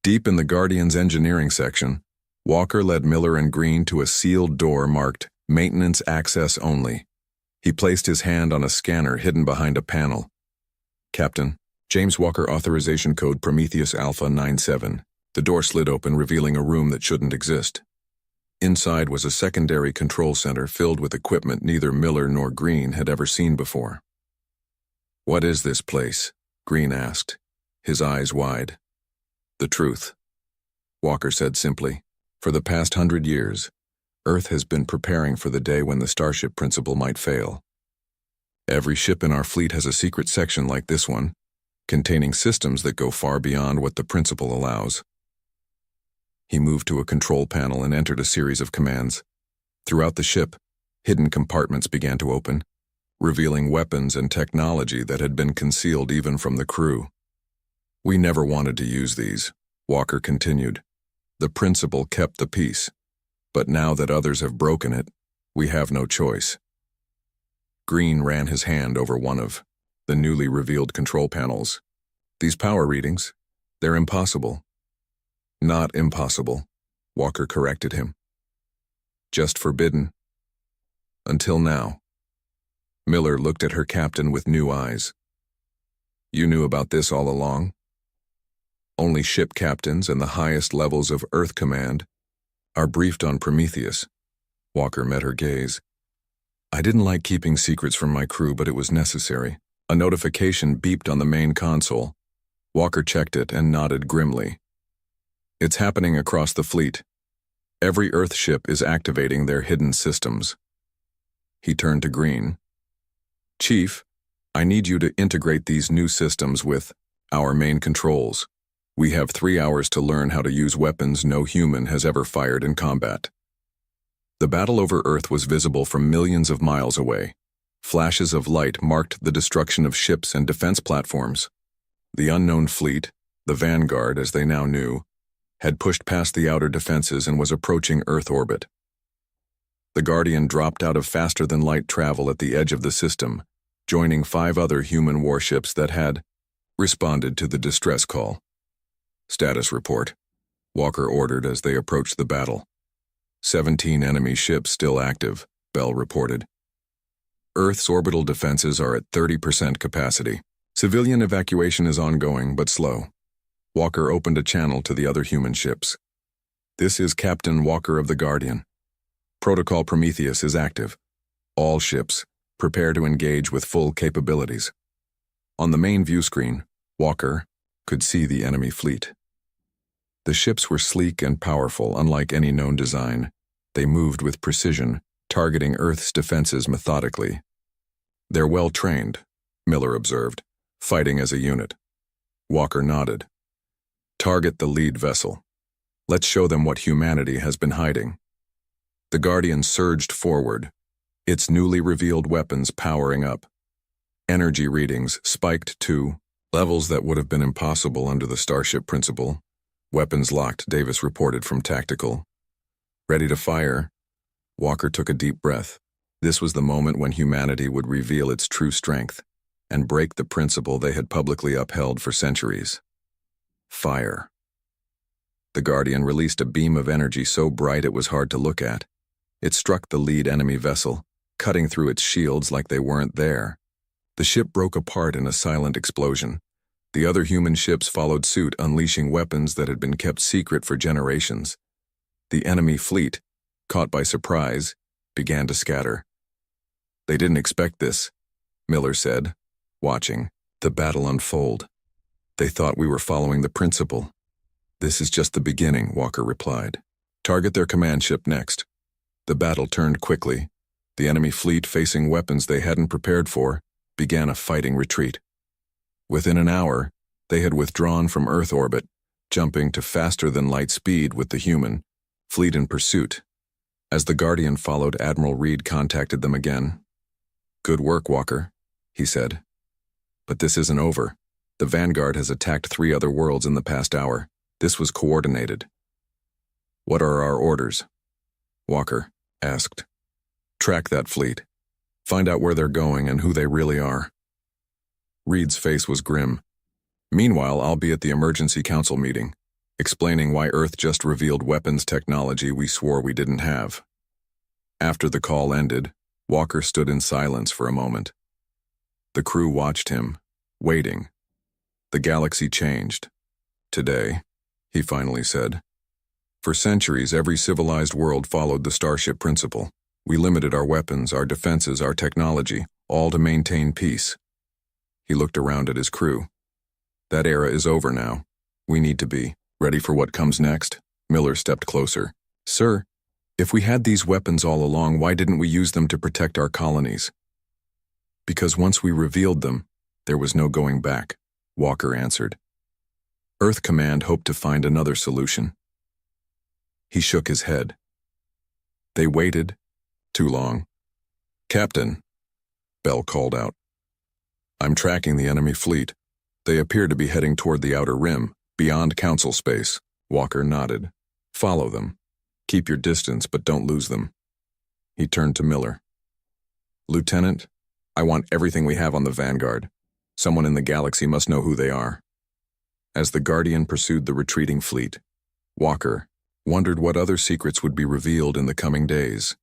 Deep in the Guardian's engineering section, Walker led Miller and Green to a sealed door marked Maintenance Access Only. He placed his hand on a scanner hidden behind a panel. Captain, James Walker Authorization Code Prometheus Alpha 97. The door slid open, revealing a room that shouldn't exist. Inside was a secondary control center filled with equipment neither Miller nor Green had ever seen before. "What is this place?" Green asked, his eyes wide. "The truth," Walker said simply. "For the past 100 years, Earth has been preparing for the day when the Starship principle might fail. Every ship in our fleet has a secret section like this one, containing systems that go far beyond what the principle allows." He moved to a control panel and entered a series of commands. Throughout the ship, hidden compartments began to open, revealing weapons and technology that had been concealed even from the crew. "We never wanted to use these," Walker continued. "The principle kept the peace. But now that others have broken it, we have no choice." Green ran his hand over one of the newly revealed control panels. "These power readings, they're impossible." "Not impossible," Walker corrected him. "Just forbidden. Until now." Miller looked at her captain with new eyes. "You knew about this all along?" "Only ship captains and the highest levels of Earth Command are briefed on Prometheus." Walker met her gaze. "I didn't like keeping secrets from my crew, but it was necessary." A notification beeped on the main console. Walker checked it and nodded grimly. "It's happening across the fleet. Every Earth ship is activating their hidden systems." He turned to Green. "Chief, I need you to integrate these new systems with our main controls. We have 3 hours to learn how to use weapons no human has ever fired in combat." The battle over Earth was visible from millions of miles away. Flashes of light marked the destruction of ships and defense platforms. The unknown fleet, the Vanguard as they now knew, had pushed past the outer defenses and was approaching Earth orbit. The Guardian dropped out of faster-than-light travel at the edge of the system, joining 5 other human warships that had responded to the distress call. "Status report," Walker ordered as they approached the battle. 17 enemy ships still active, Bell reported. Earth's orbital defenses are at 30% capacity. Civilian evacuation is ongoing but slow. Walker opened a channel to the other human ships. "This is Captain Walker of the Guardian. Protocol Prometheus is active. All ships, prepare to engage with full capabilities." On the main view screen, Walker could see the enemy fleet. The ships were sleek and powerful, unlike any known design. They moved with precision, targeting Earth's defenses methodically. "They're well-trained," Miller observed, "fighting as a unit." Walker nodded. "Target the lead vessel. Let's show them what humanity has been hiding." The Guardian surged forward, its newly revealed weapons powering up. Energy readings spiked to levels that would have been impossible under the Starship principle. "Weapons locked," Davis reported from Tactical. "Ready to fire." Walker took a deep breath. This was the moment when humanity would reveal its true strength and break the principle they had publicly upheld for centuries. Fire. The Guardian released a beam of energy so bright it was hard to look at. It struck the lead enemy vessel, cutting through its shields like they weren't there. The ship broke apart in a silent explosion. The other human ships followed suit, unleashing weapons that had been kept secret for generations. The enemy fleet, caught by surprise, began to scatter. "They didn't expect this," Miller said, watching the battle unfold. "They thought we were following the principle." "This is just the beginning," Walker replied. "Target their command ship next." The battle turned quickly. The enemy fleet, facing weapons they hadn't prepared for, began a fighting retreat. Within an hour, they had withdrawn from Earth orbit, jumping to faster-than-light speed with the human fleet in pursuit. As the Guardian followed, Admiral Reed contacted them again. "Good work, Walker," he said. "But this isn't over. The Vanguard has attacked 3 other worlds in the past hour. This was coordinated." "What are our orders?" Walker asked. "Track that fleet. Find out where they're going and who they really are." Reed's face was grim. Meanwhile, I'll be at the emergency council meeting, explaining why Earth just revealed weapons technology we swore we didn't have. After the call ended, Walker stood in silence for a moment. The crew watched him, waiting. The galaxy changed. Today, he finally said. For centuries, every civilized world followed the Starship principle. We limited our weapons, our defenses, our technology, all to maintain peace. He looked around at his crew. That era is over now. We need to be ready for what comes next. Miller stepped closer. Sir, if we had these weapons all along, why didn't we use them to protect our colonies? Because once we revealed them, there was no going back, Walker answered. Earth Command hoped to find another solution. He shook his head. They waited. Too long. Captain, Bell called out. I'm tracking the enemy fleet. They appear to be heading toward the outer rim, beyond council space. Walker nodded. Follow them. Keep your distance, but don't lose them. He turned to Miller. Lieutenant, I want everything we have on the Vanguard. Someone in the galaxy must know who they are. As the Guardian pursued the retreating fleet, Walker wondered what other secrets would be revealed in the coming days.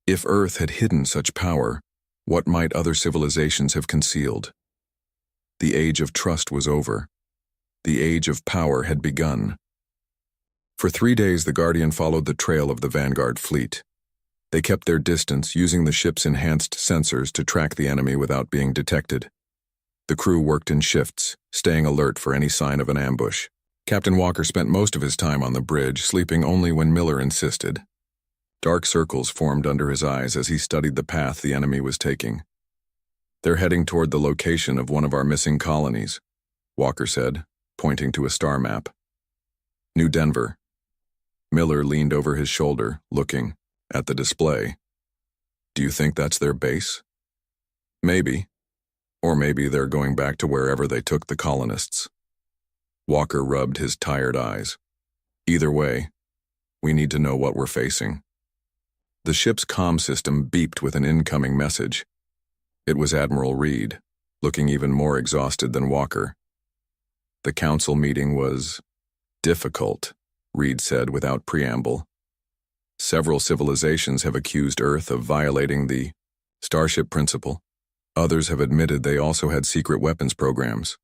If Earth had hidden such power, what might other civilizations have concealed? The age of trust was over. The age of power had begun. For 3 days, the Guardian followed the trail of the Vanguard fleet. They kept their distance, using the ship's enhanced sensors to track the enemy without being detected. The crew worked in shifts, staying alert for any sign of an ambush. Captain Walker spent most of his time on the bridge, sleeping only when Miller insisted. Dark circles formed under his eyes as he studied the path the enemy was taking. They're heading toward the location of one of our missing colonies, Walker said, pointing to a star map. New Denver. Miller leaned over his shoulder, looking at the display. Do you think that's their base? Maybe. Or maybe they're going back to wherever they took the colonists. Walker rubbed his tired eyes. Either way, we need to know what we're facing. The ship's comm system beeped with an incoming message. It was Admiral Reed, looking even more exhausted than Walker. The council meeting was difficult, Reed said without preamble. Several civilizations have accused Earth of violating the Starship principle. Others have admitted they also had secret weapons programs.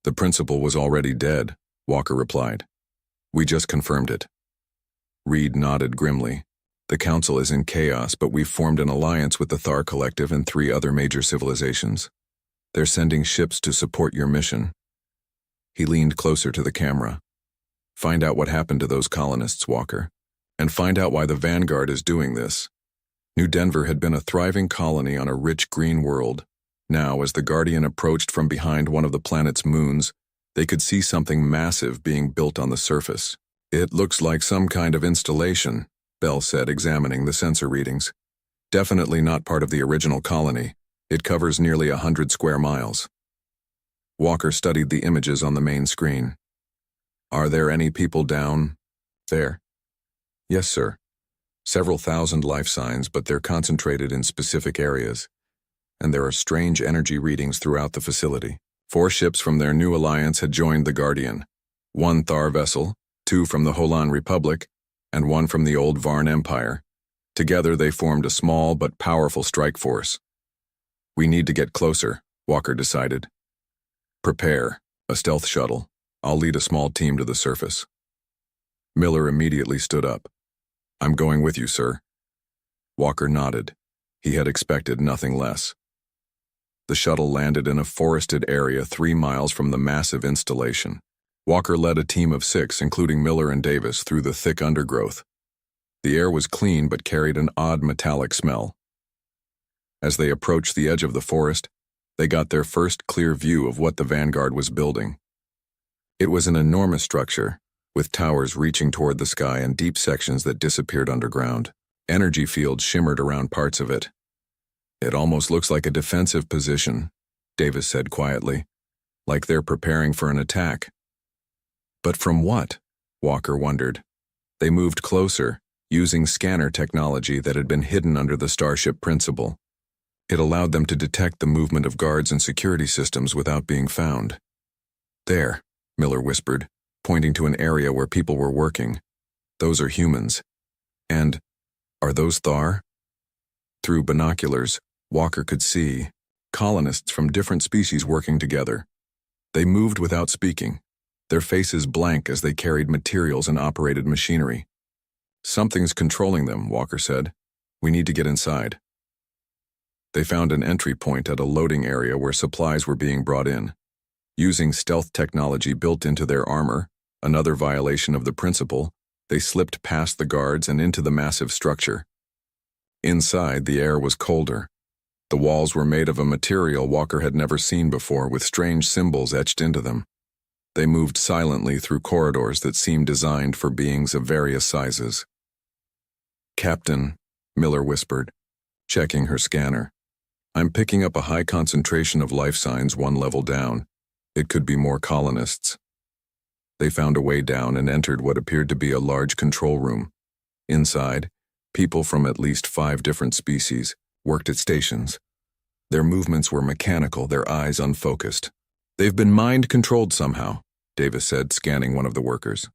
The principle was already dead, Walker replied. We just confirmed it. Reed nodded grimly. The council is in chaos, but we've formed an alliance with the Thar Collective and 3 other major civilizations. They're sending ships to support your mission. He leaned closer to the camera. Find out what happened to those colonists, Walker, and find out why the Vanguard is doing this. New Denver had been a thriving colony on a rich green world. Now, as the Guardian approached from behind one of the planet's moons, they could see something massive being built on the surface. It looks like some kind of installation, Bell said, examining the sensor readings. Definitely not part of the original colony. It covers nearly 100 square miles. Walker studied the images on the main screen. Are there any people down there? Yes, sir. Several thousand life signs, but they're concentrated in specific areas. And there are strange energy readings throughout the facility. 4 ships from their new alliance had joined the Guardian. 1 Thar vessel, 2 from the Holan Republic, and 1 from the old Varn Empire. Together they formed a small but powerful strike force. We need to get closer, Walker decided. Prepare a stealth shuttle. I'll lead a small team to the surface. Miller immediately stood up. I'm going with you, sir. Walker nodded. He had expected nothing less. The shuttle landed in a forested area 3 miles from the massive installation. Walker led a team of 6, including Miller and Davis, through the thick undergrowth. The air was clean but carried an odd metallic smell. As they approached the edge of the forest, they got their first clear view of what the Vanguard was building. It was an enormous structure, with towers reaching toward the sky and deep sections that disappeared underground. Energy fields shimmered around parts of it. It almost looks like a defensive position, Davis said quietly, like they're preparing for an attack. But from what? Walker wondered. They moved closer, using scanner technology that had been hidden under the Starship principle. It allowed them to detect the movement of guards and security systems without being found. There, Miller whispered, pointing to an area where people were working. Those are humans. And, are those Thar? Through binoculars, Walker could see colonists from different species working together. They moved without speaking, their faces blank as they carried materials and operated machinery. Something's controlling them, Walker said. We need to get inside. They found an entry point at a loading area where supplies were being brought in. Using stealth technology built into their armor, another violation of the principle, they slipped past the guards and into the massive structure. Inside, the air was colder. The walls were made of a material Walker had never seen before, with strange symbols etched into them. They moved silently through corridors that seemed designed for beings of various sizes. "Captain," Miller whispered, checking her scanner. "I'm picking up a high concentration of life signs one level down. It could be more colonists." They found a way down and entered what appeared to be a large control room. Inside, people from at least 5 different species worked at stations. Their movements were mechanical, their eyes unfocused. "They've been mind-controlled somehow," Davis said, scanning one of the workers.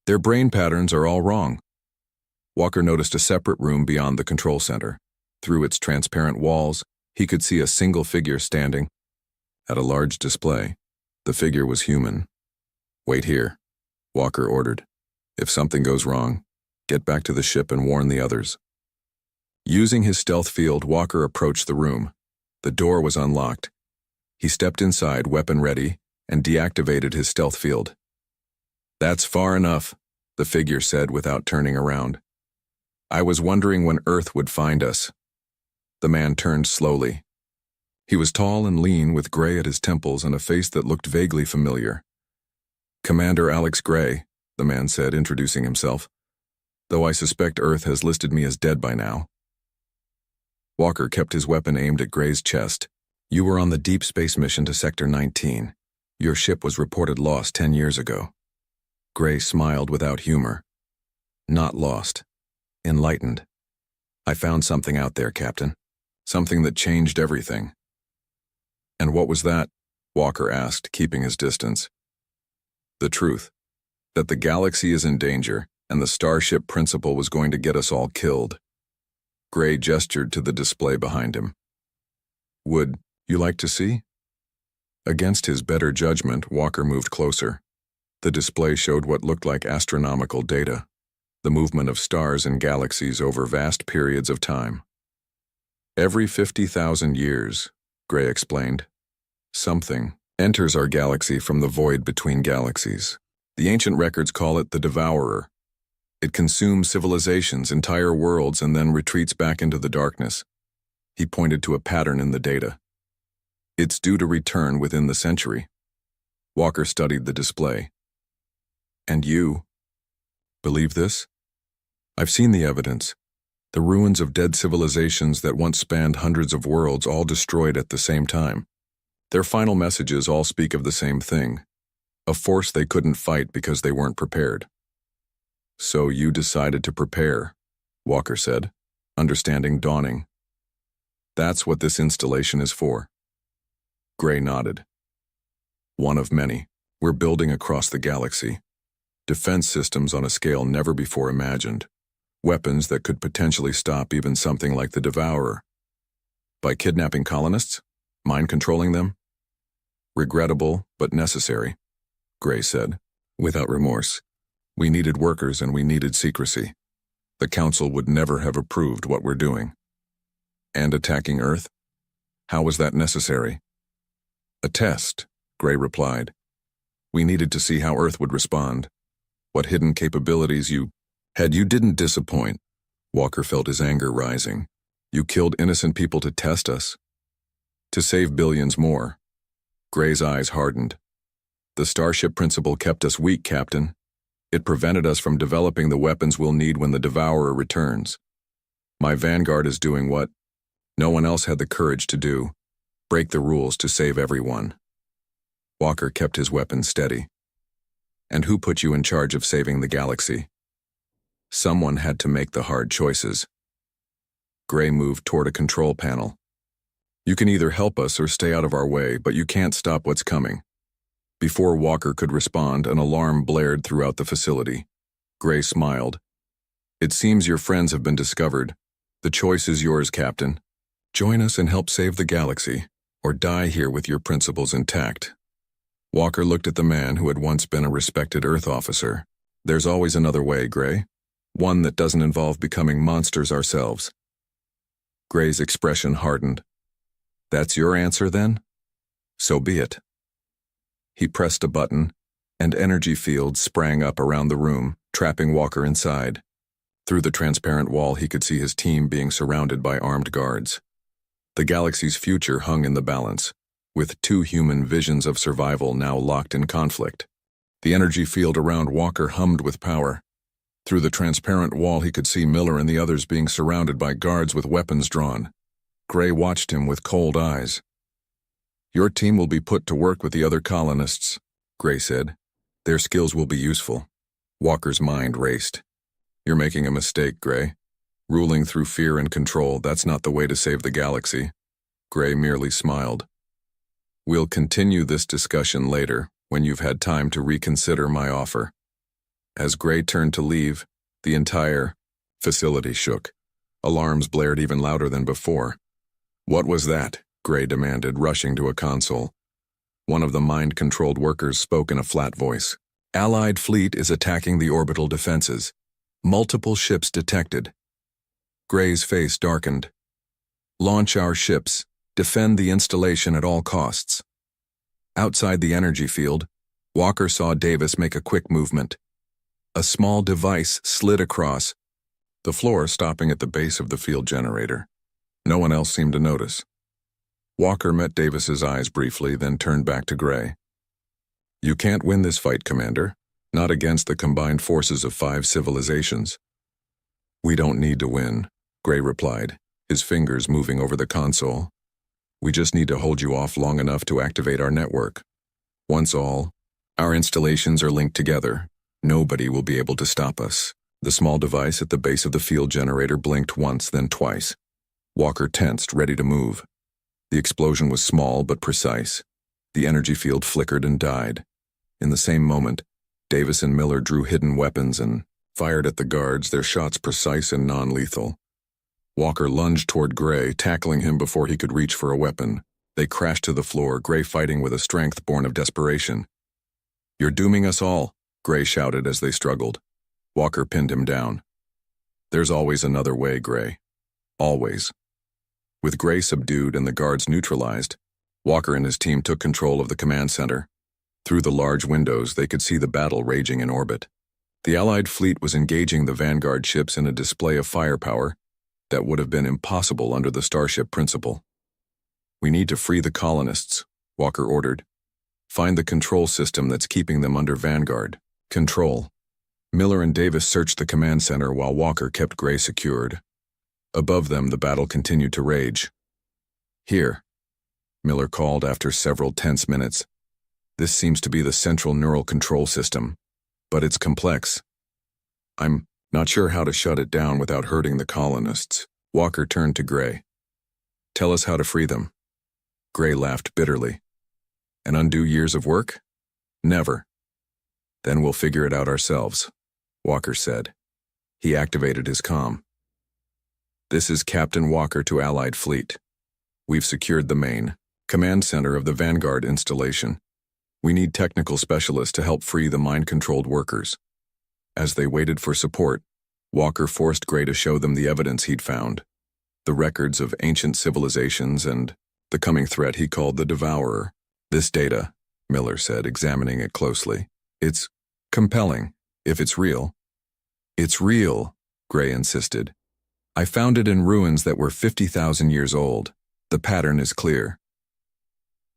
"Their brain patterns are all wrong." Walker noticed a separate room beyond the control center. Through its transparent walls, he could see a single figure standing at a large display. The figure was human. "Wait here," Walker ordered. "If something goes wrong, get back to the ship and warn the others." Using his stealth field, Walker approached the room. The door was unlocked. He stepped inside, weapon ready, and deactivated his stealth field. "That's far enough," the figure said without turning around. "I was wondering when Earth would find us." The man turned slowly. He was tall and lean, with gray at his temples and a face that looked vaguely familiar. "Commander Alex Gray," the man said, introducing himself. "Though I suspect Earth has listed me as dead by now." Walker kept his weapon aimed at Gray's chest. "You were on the deep space mission to Sector 19. Your ship was reported lost 10 years ago." Gray smiled without humor. "Not lost. Enlightened. I found something out there, Captain. Something that changed everything." "And what was that?" Walker asked, keeping his distance. "The truth. That the galaxy is in danger, and the Starship Principle was going to get us all killed." Gray gestured to the display behind him. "Would you like to see?" Against his better judgment, Walker moved closer. The display showed what looked like astronomical data, the movement of stars and galaxies over vast periods of time. "Every 50,000 years, Gray explained, something enters our galaxy from the void between galaxies. The ancient records call it the Devourer. It consumes civilizations, entire worlds, and then retreats back into the darkness." He pointed to a pattern in the data. "It's due to return within the century." Walker studied the display. "And you believe this?" "I've seen the evidence. The ruins of dead civilizations that once spanned hundreds of worlds, all destroyed at the same time. Their final messages all speak of the same thing, a force they couldn't fight because they weren't prepared." "So you decided to prepare," Walker said, understanding dawning. "That's what this installation is for." Gray nodded. "One of many. We're building across the galaxy. Defense systems on a scale never before imagined. Weapons that could potentially stop even something like the Devourer. By kidnapping colonists? Mind-controlling them? Regrettable, but necessary," Gray said, without remorse. "We needed workers and we needed secrecy. The Council would never have approved what we're doing." "And attacking Earth? How was that necessary?" "A test," Gray replied. "We needed to see how Earth would respond. What hidden capabilities you had. You didn't disappoint." Walker felt his anger rising. "You killed innocent people to test us. To save billions more." Gray's eyes hardened. "The Starship Principle kept us weak, Captain. It prevented us from developing the weapons we'll need when the Devourer returns. My Vanguard is doing what no one else had the courage to do: break the rules to save everyone." Walker kept his weapon steady. "And who put you in charge of saving the galaxy?" "Someone had to make the hard choices." Gray moved toward a control panel. "You can either help us or stay out of our way, but you can't stop what's coming. Before Walker could respond, an alarm blared throughout the facility. Gray smiled. "It seems your friends have been discovered. The choice is yours, Captain. Join us and help save the galaxy, or die here with your principles intact." Walker looked at the man who had once been a respected Earth officer. "There's always another way, Gray. One that doesn't involve becoming monsters ourselves." Gray's expression hardened. "That's your answer, then? So be it." He pressed a button, and energy fields sprang up around the room, trapping Walker inside. Through the transparent wall, he could see his team being surrounded by armed guards. The galaxy's future hung in the balance, with two human visions of survival now locked in conflict. The energy field around Walker hummed with power. Through the transparent wall, he could see Miller and the others being surrounded by guards with weapons drawn. Gray watched him with cold eyes. "Your team will be put to work with the other colonists," Gray said. "Their skills will be useful." Walker's mind raced. "You're making a mistake, Gray. Ruling through fear and control, that's not the way to save the galaxy." Gray merely smiled. "We'll continue this discussion later, when you've had time to reconsider my offer." As Gray turned to leave, the entire facility shook. Alarms blared even louder than before. "What was that?" Gray demanded, rushing to a console. One of the mind-controlled workers spoke in a flat voice. "Allied fleet is attacking the orbital defenses. Multiple ships detected." Gray's face darkened. "Launch our ships. Defend the installation at all costs." Outside the energy field, Walker saw Davis make a quick movement. A small device slid across the floor, stopping at the base of the field generator. No one else seemed to notice. Walker met Davis's eyes briefly, then turned back to Gray. "You can't win this fight, Commander. Not against the combined forces of 5 civilizations." "We don't need to win," Gray replied, his fingers moving over the console. "We just need to hold you off long enough to activate our network. Once all our installations are linked together, nobody will be able to stop us." The small device at the base of the field generator blinked once, then twice. Walker tensed, ready to move. The explosion was small but precise. The energy field flickered and died. In the same moment, Davis and Miller drew hidden weapons and fired at the guards, their shots precise and non-lethal. Walker lunged toward Gray, tackling him before he could reach for a weapon. They crashed to the floor, Gray fighting with a strength born of desperation. "You're dooming us all," Gray shouted as they struggled. Walker pinned him down. "There's always another way, Gray. Always." With Gray subdued and the guards neutralized, Walker and his team took control of the command center. Through the large windows, they could see the battle raging in orbit. The Allied fleet was engaging the Vanguard ships in a display of firepower that would have been impossible under the Starship principle. "We need to free the colonists," Walker ordered. "Find the control system that's keeping them under Vanguard." Control. Miller and Davis searched the command center while Walker kept Gray secured. Above them, the battle continued to rage. "Here," Miller called after several tense minutes. "This seems to be the central neural control system, but it's complex. I'm not sure how to shut it down without hurting the colonists." Walker turned to Gray. "Tell us how to free them." Gray laughed bitterly. "And undo years of work? Never." "Then we'll figure it out ourselves," Walker said. He activated his comm. "This is Captain Walker to Allied Fleet. We've secured the main command center of the Vanguard installation. We need technical specialists to help free the mind-controlled workers." As they waited for support, Walker forced Gray to show them the evidence he'd found, the records of ancient civilizations and the coming threat he called the Devourer. "This data," Miller said, examining it closely. "It's compelling, if it's real." "It's real," Gray insisted. "I found it in ruins that were 50,000 years old. The pattern is clear."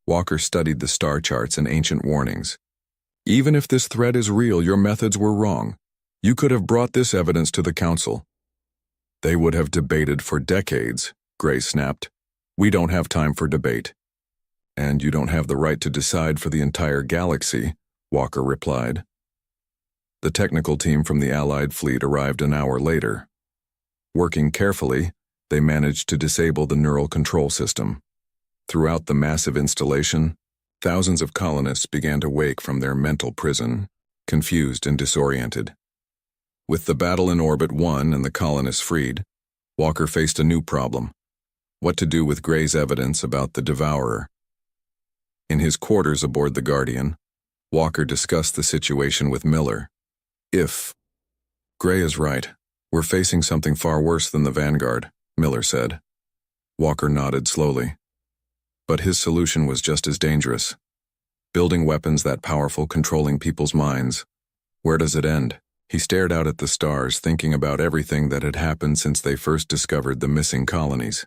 Walker studied the star charts and ancient warnings. "Even if this threat is real, your methods were wrong. You could have brought this evidence to the Council." "They would have debated for decades," Gray snapped. "We don't have time for debate." "And you don't have the right to decide for the entire galaxy," Walker replied. The technical team from the Allied fleet arrived an hour later. Working carefully, they managed to disable the neural control system. Throughout the massive installation, Thousands of colonists began to wake from their mental prison, confused and disoriented. With the battle in orbit won and the colonists freed, Walker faced a new problem: what to do with Gray's evidence about the Devourer. In his quarters aboard the Guardian, Walker discussed the situation with Miller. "If Gray is right, we're facing something far worse than the Vanguard," Miller said. Walker nodded slowly. But his solution was just as dangerous. Building weapons that powerful, controlling people's minds. Where does it end? He stared out at the stars, thinking about everything that had happened since they first discovered the missing colonies.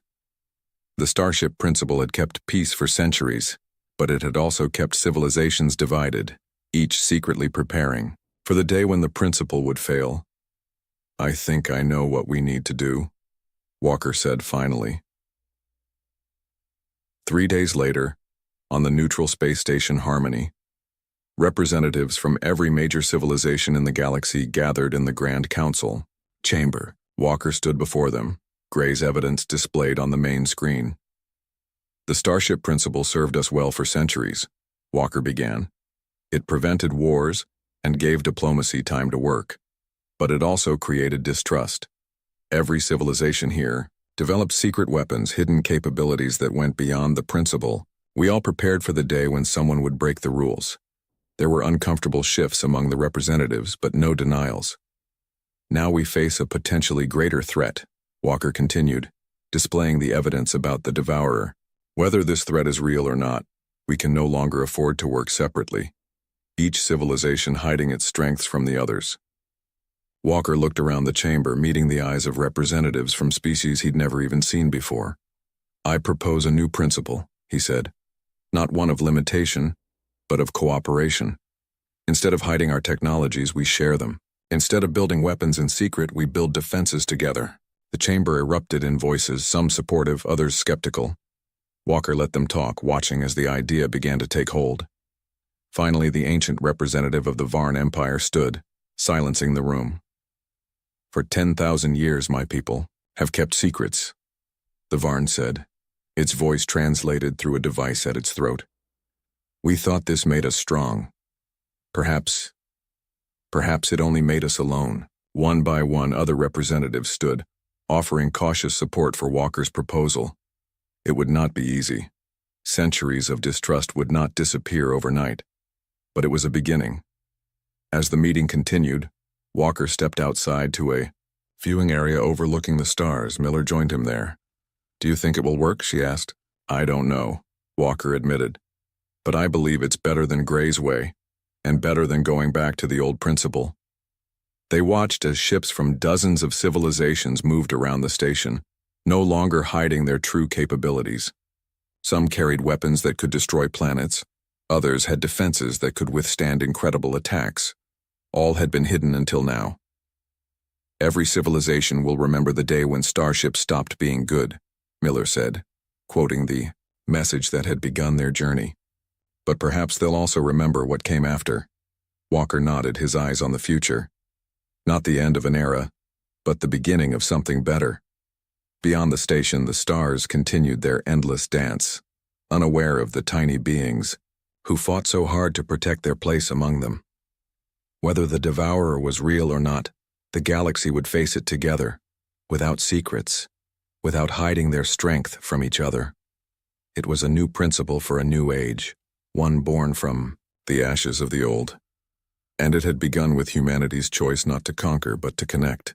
The Starship Principle had kept peace for centuries, but it had also kept civilizations divided, each secretly preparing for the day when the Principle would fail. "I think I know what we need to do," Walker said finally. 3 days later, on the neutral space station Harmony, representatives from every major civilization in the galaxy gathered in the Grand Council chamber. Walker stood before them, Gray's evidence displayed on the main screen. "The Starship Principle served us well for centuries," Walker began. "It prevented wars and gave diplomacy time to work. But it also created distrust. Every civilization here developed secret weapons, hidden capabilities that went beyond the Principle. We all prepared for the day when someone would break the rules. There were uncomfortable shifts among the representatives, but no denials. Now we face a potentially greater threat," Walker continued, displaying the evidence about the Devourer. "Whether this threat is real or not, we can no longer afford to work separately, each civilization hiding its strengths from the others." Walker looked around the chamber, meeting the eyes of representatives from species he'd never even seen before. "I propose a new principle," he said. "Not one of limitation, but of cooperation. Instead of hiding our technologies, we share them. Instead of building weapons in secret, we build defenses together." The chamber erupted in voices, some supportive, others skeptical. Walker let them talk, watching as the idea began to take hold. Finally, the ancient representative of the Varn Empire stood, silencing the room. "For 10,000 years, my people have kept secrets," the Varn said, its voice translated through a device at its throat. "We thought this made us strong. Perhaps it only made us alone." One by one, other representatives stood, offering cautious support for Walker's proposal. It would not be easy. Centuries of distrust would not disappear overnight. But it was a beginning. As the meeting continued, Walker stepped outside to a viewing area overlooking the stars. Miller joined him there. "Do you think it will work?" she asked. "I don't know," Walker admitted. "But I believe it's better than Gray's way, and better than going back to the old Principle." They watched as ships from dozens of civilizations moved around the station, no longer hiding their true capabilities. Some carried weapons that could destroy planets, others had defenses that could withstand incredible attacks. All had been hidden until now. "Every civilization will remember the day when starships stopped being good," Miller said, quoting the message that had begun their journey. "But perhaps they'll also remember what came after." Walker nodded, his eyes on the future. Not the end of an era, but the beginning of something better. Beyond the station, the stars continued their endless dance, unaware of the tiny beings who fought so hard to protect their place among them. Whether the Devourer was real or not, the galaxy would face it together, without secrets, without hiding their strength from each other. It was a new principle for a new age, one born from the ashes of the old. And it had begun with humanity's choice not to conquer but to connect.